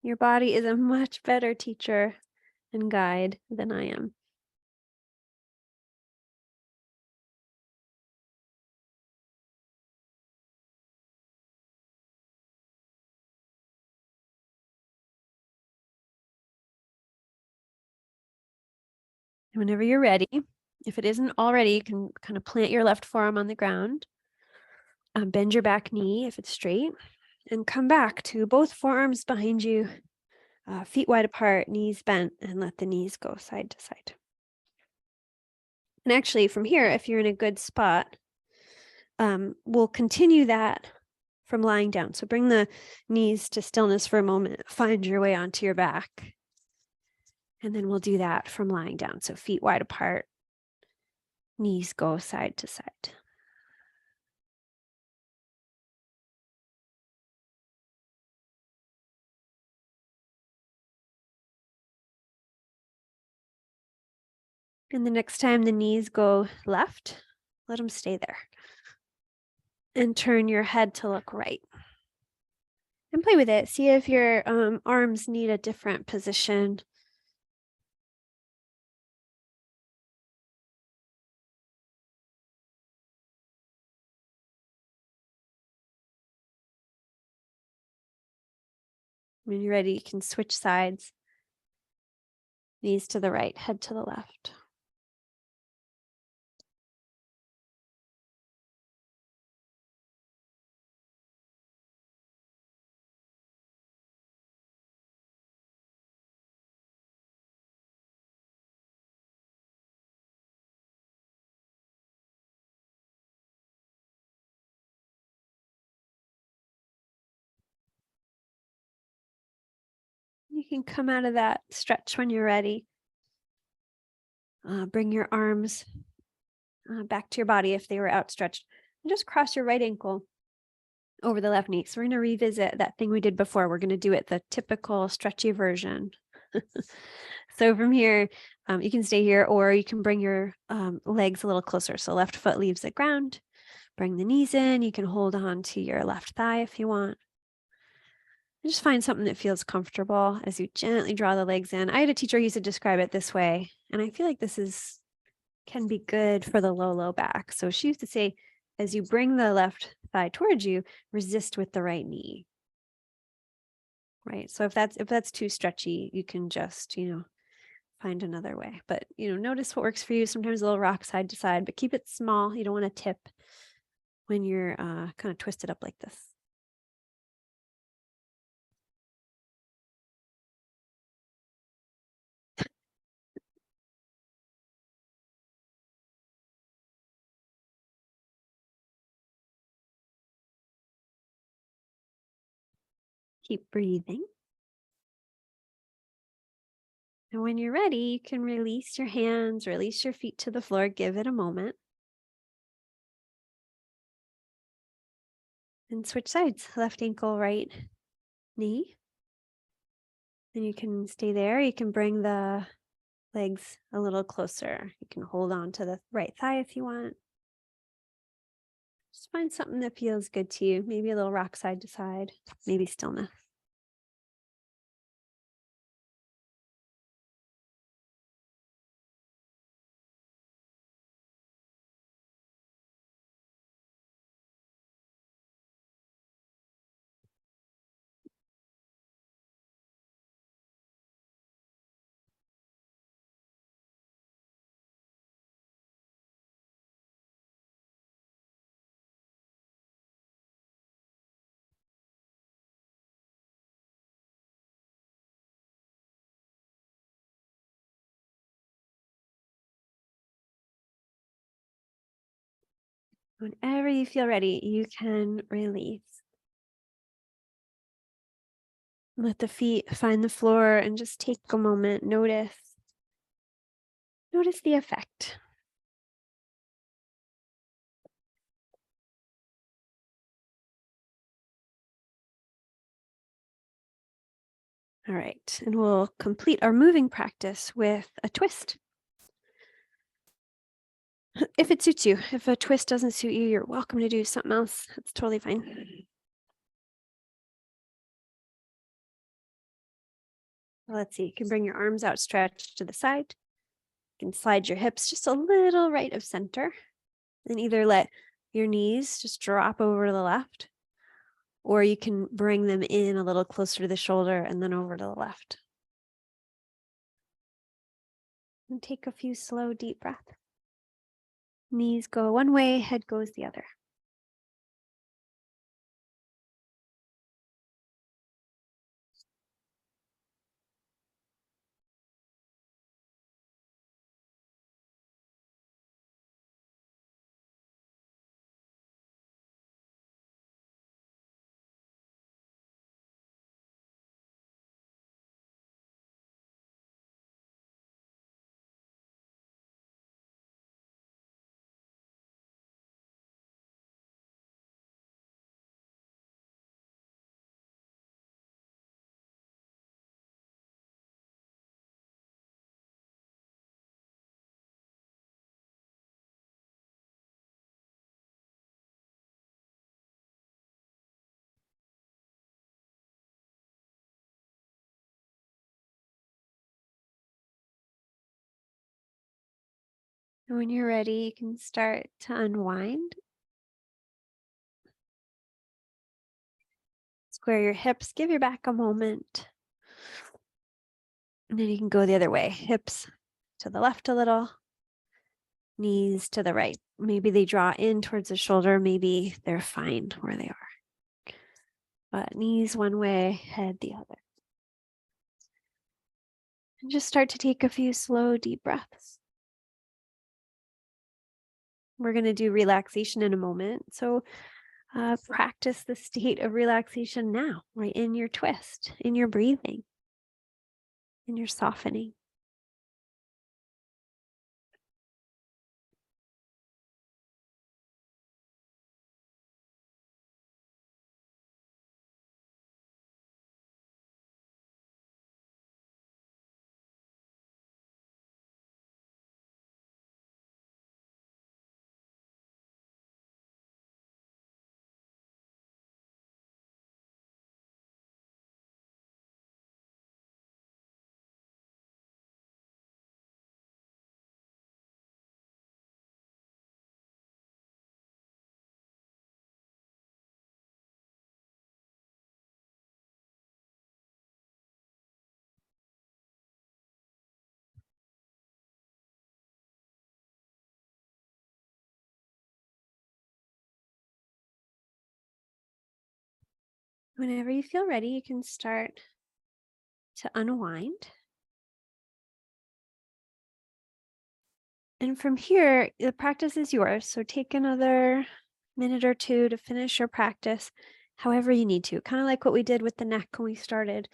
Your body is a much better teacher and guide than I am. And whenever you're ready, if it isn't already, you can kind of plant your left forearm on the ground. Bend your back knee if it's straight, and come back to both forearms behind you, feet wide apart, knees bent, and let the knees go side to side. And actually, from here, if you're in a good spot, we'll continue that from lying down. So bring the knees to stillness for a moment, find your way onto your back. And then we'll do that from lying down. So feet wide apart, knees go side to side. And the next time the knees go left, let them stay there. And turn your head to look right. And play with it. See if your arms need a different position. When you're ready, you can switch sides. Knees to the right, head to the left. You can come out of that stretch when you're ready. Bring your arms back to your body if they were outstretched. And just cross your right ankle over the left knee. So we're going to revisit that thing we did before. We're going to do it the typical stretchy version. So from here, you can stay here, or you can bring your legs a little closer. So left foot leaves the ground. Bring the knees in. You can hold on to your left thigh if you want. And just find something that feels comfortable as you gently draw the legs in. I had a teacher who used to describe it this way, and I feel like this can be good for the low back. So she used to say, as you bring the left thigh towards you, resist with the right knee. Right. So if that's too stretchy, you can just, find another way. But, notice what works for you. Sometimes a little rock side to side, but keep it small. You don't want to tip when you're kind of twisted up like this. Keep breathing. And when you're ready, you can release your hands, release your feet to the floor, give it a moment. And switch sides, left ankle, right knee. And you can stay there. You can bring the legs a little closer. You can hold on to the right thigh if you want. Just find something that feels good to you. Maybe a little rock side to side, maybe stillness. Whenever you feel ready, you can release. Let the feet find the floor and just take a moment. Notice the effect. All right, and we'll complete our moving practice with a twist. If it suits you. If a twist doesn't suit you, you're welcome to do something else. That's totally fine. Let's see, you can bring your arms outstretched to the side. You can slide your hips just a little right of center. And either let your knees just drop over to the left, or you can bring them in a little closer to the shoulder and then over to the left. And take a few slow, deep breaths. Knees go one way, head goes the other. And when you're ready, you can start to unwind. Square your hips, give your back a moment. And then you can go the other way. Hips to the left a little, knees to the right. Maybe they draw in towards the shoulder. Maybe they're fine where they are. But knees one way, head the other. And just start to take a few slow, deep breaths. We're going to do relaxation in a moment. So practice the state of relaxation now, right in your twist, in your breathing, in your softening. Whenever you feel ready, you can start to unwind. And from here, the practice is yours. So take another minute or two to finish your practice however you need to. Kind of like what we did with the neck when we started.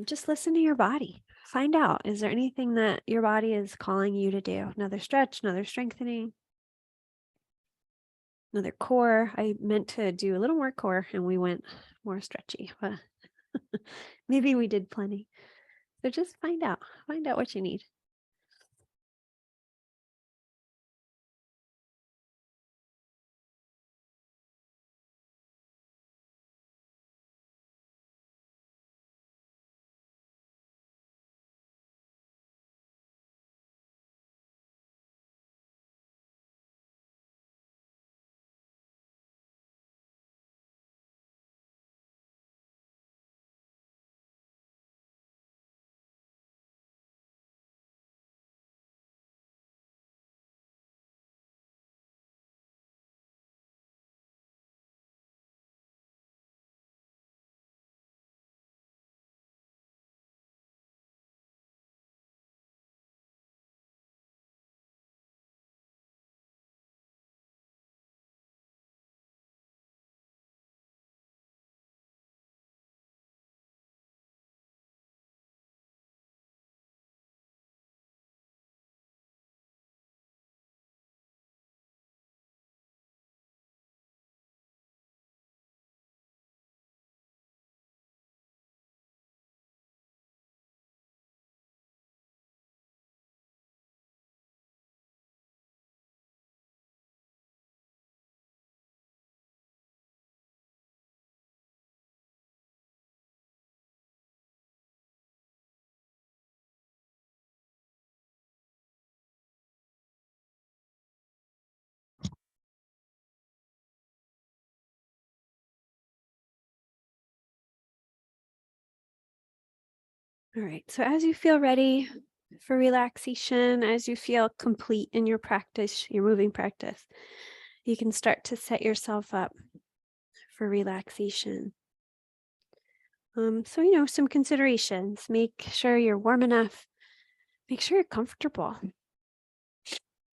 Just listen to your body. Find out, is there anything that your body is calling you to do? Another stretch, another strengthening, another core. I meant to do a little more core and we went more stretchy, but maybe we did plenty. So just find out what you need. All right. So as you feel ready for relaxation, as you feel complete in your practice, your moving practice, you can start to set yourself up for relaxation. So, some considerations. Make sure you're warm enough. Make sure you're comfortable,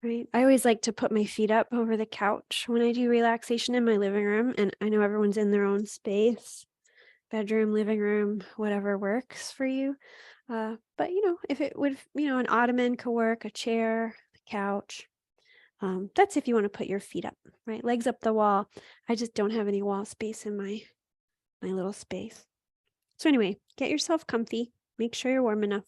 right? I always like to put my feet up over the couch when I do relaxation in my living room. And I know everyone's in their own space, bedroom, living room, whatever works for you. But if it would, an ottoman could work, a chair, the couch. That's if you want to put your feet up, right? Legs up the wall. I just don't have any wall space in my little space. So anyway, get yourself comfy. Make sure you're warm enough.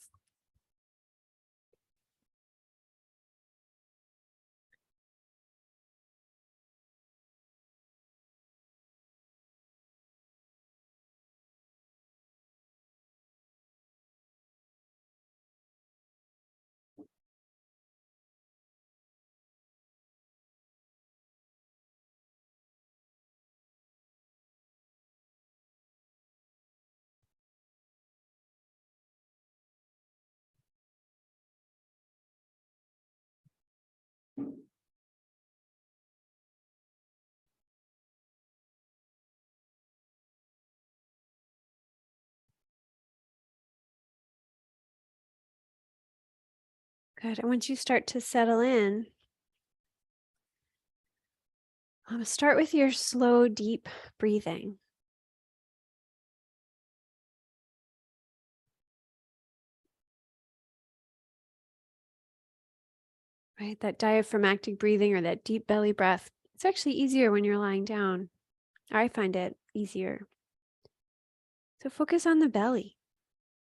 Good. And once you start to settle in, start with your slow, deep breathing. Right? That diaphragmatic breathing or that deep belly breath. It's actually easier when you're lying down. I find it easier. So focus on the belly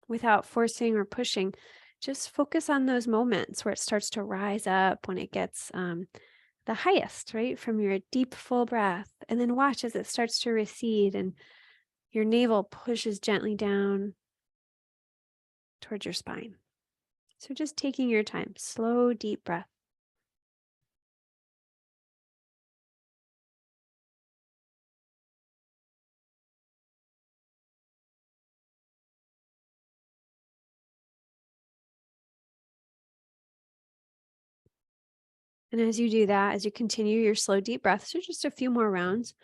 without forcing or pushing. Just focus on those moments where it starts to rise up when it gets the highest, right? From your deep, full breath. And then watch as it starts to recede and your navel pushes gently down towards your spine. So just taking your time, slow, deep breath. And as you do that, as you continue your slow, deep breaths, so just a few more rounds,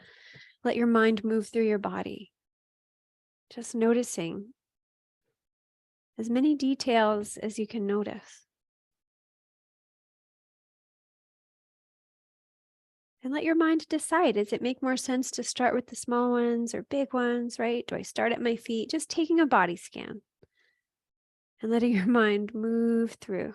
let your mind move through your body. Just noticing as many details as you can notice. And let your mind decide, does it make more sense to start with the small ones or big ones, right? Do I start at my feet? Just taking a body scan and letting your mind move through.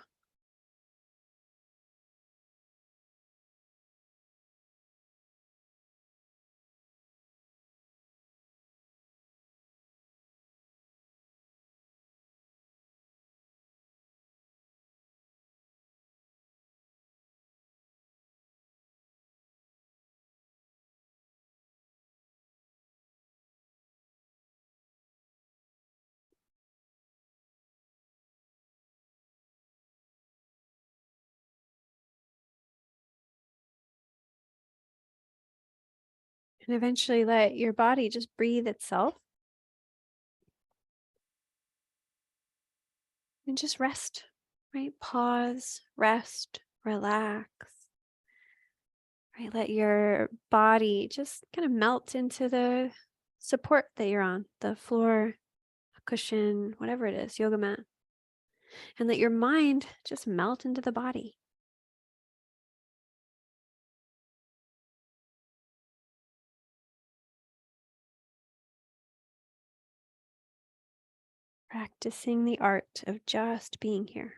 And eventually let your body just breathe itself and just rest, right? Pause, rest, relax, right? Let your body just kind of melt into the support that you're on, the floor, a cushion, whatever it is, yoga mat. And let your mind just melt into the body. Practicing the art of just being here.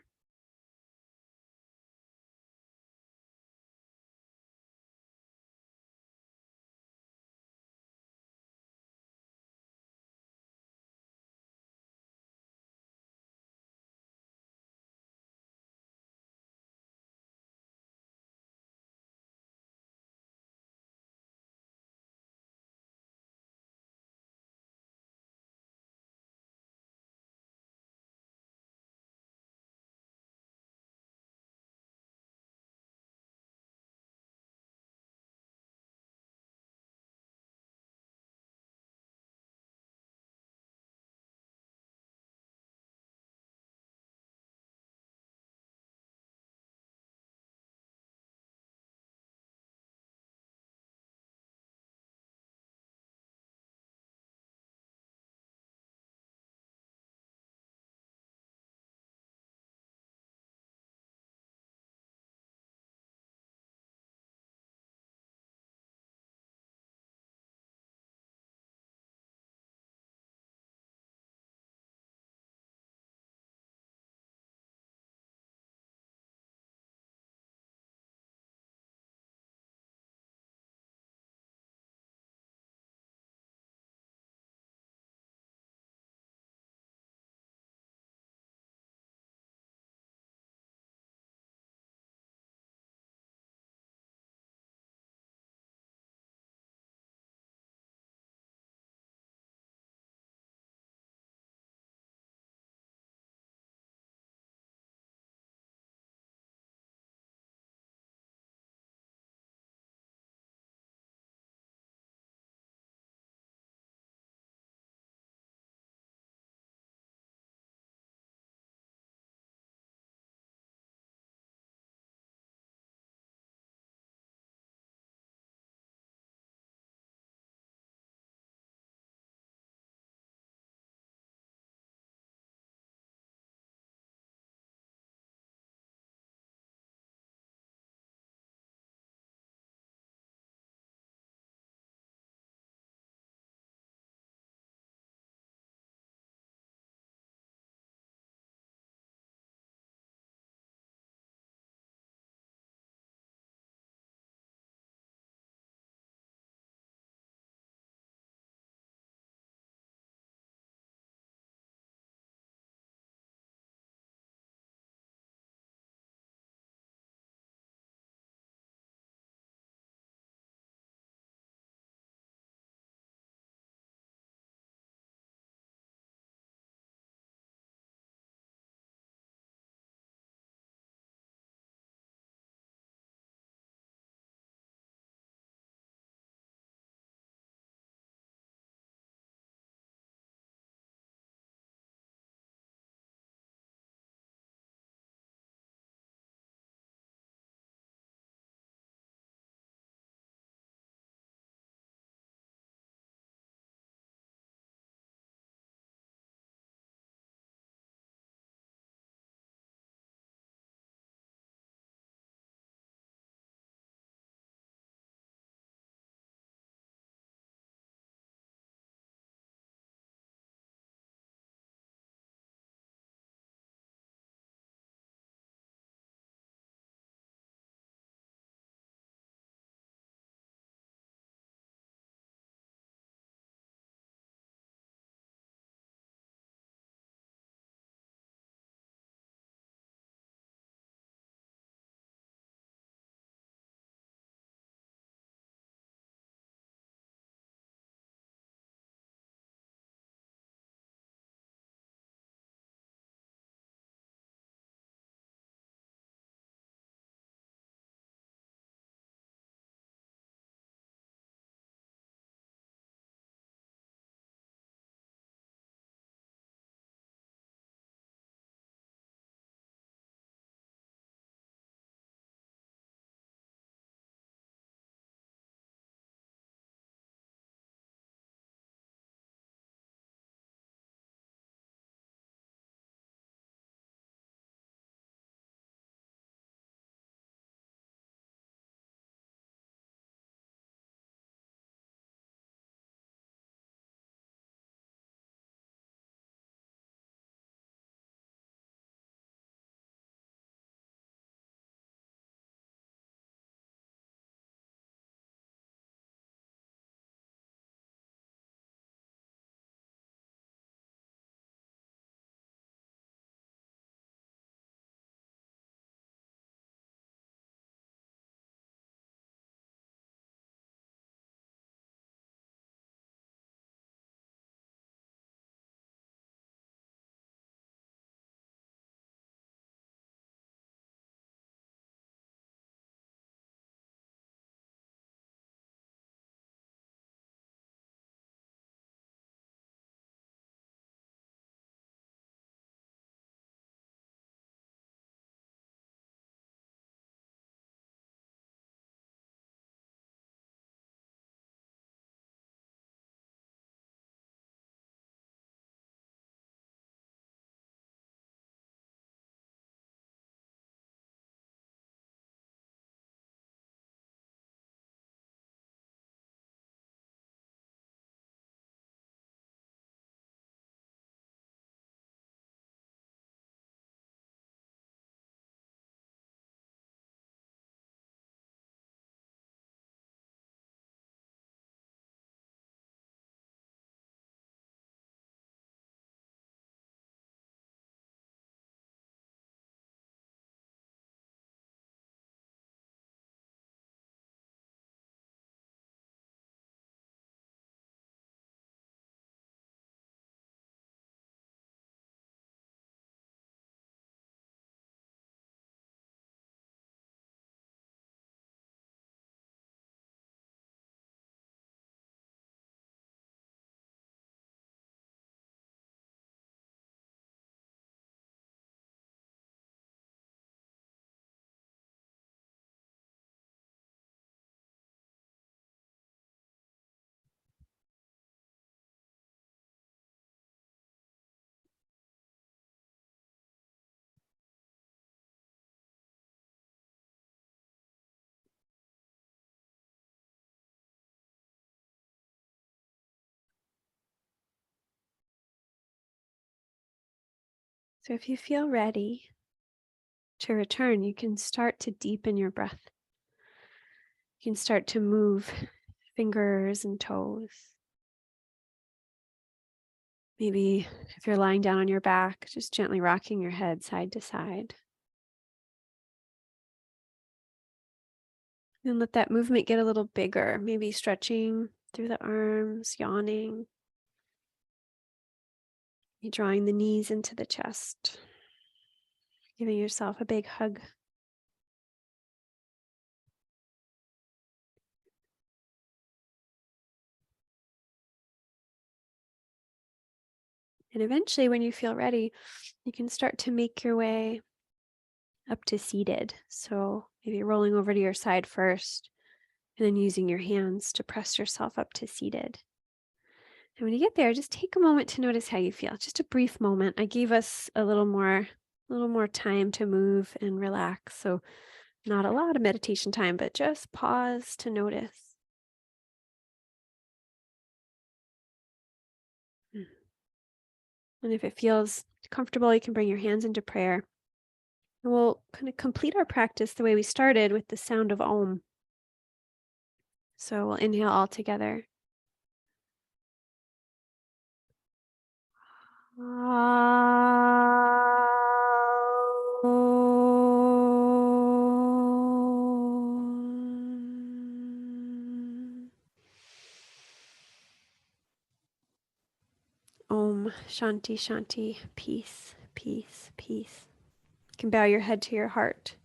So if you feel ready to return, you can start to deepen your breath. You can start to move fingers and toes. Maybe if you're lying down on your back, just gently rocking your head side to side. And let that movement get a little bigger, maybe stretching through the arms, yawning. You're drawing the knees into the chest, giving yourself a big hug. And eventually, when you feel ready, you can start to make your way up to seated. So maybe rolling over to your side first, and then using your hands to press yourself up to seated. And when you get there, just take a moment to notice how you feel. Just a brief moment. I gave us a little more time to move and relax. So not a lot of meditation time, but just pause to notice. And if it feels comfortable, you can bring your hands into prayer. And we'll kind of complete our practice the way we started with the sound of Om. So we'll inhale all together. Om Shanti Shanti, peace, peace, peace. You can bow your head to your heart.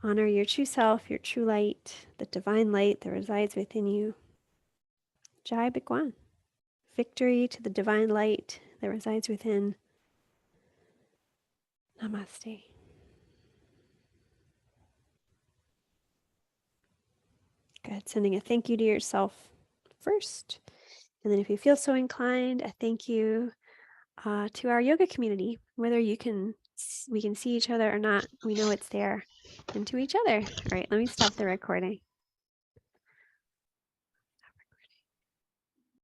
Honor your true self, your true light, the divine light that resides within you. Jai Bhagwan. Victory to the divine light that resides within. Namaste. Good. Sending a thank you to yourself first. And then if you feel so inclined, a thank you to our yoga community. Whether we can see each other or not, we know it's there. And to each other. All right, let me stop the recording.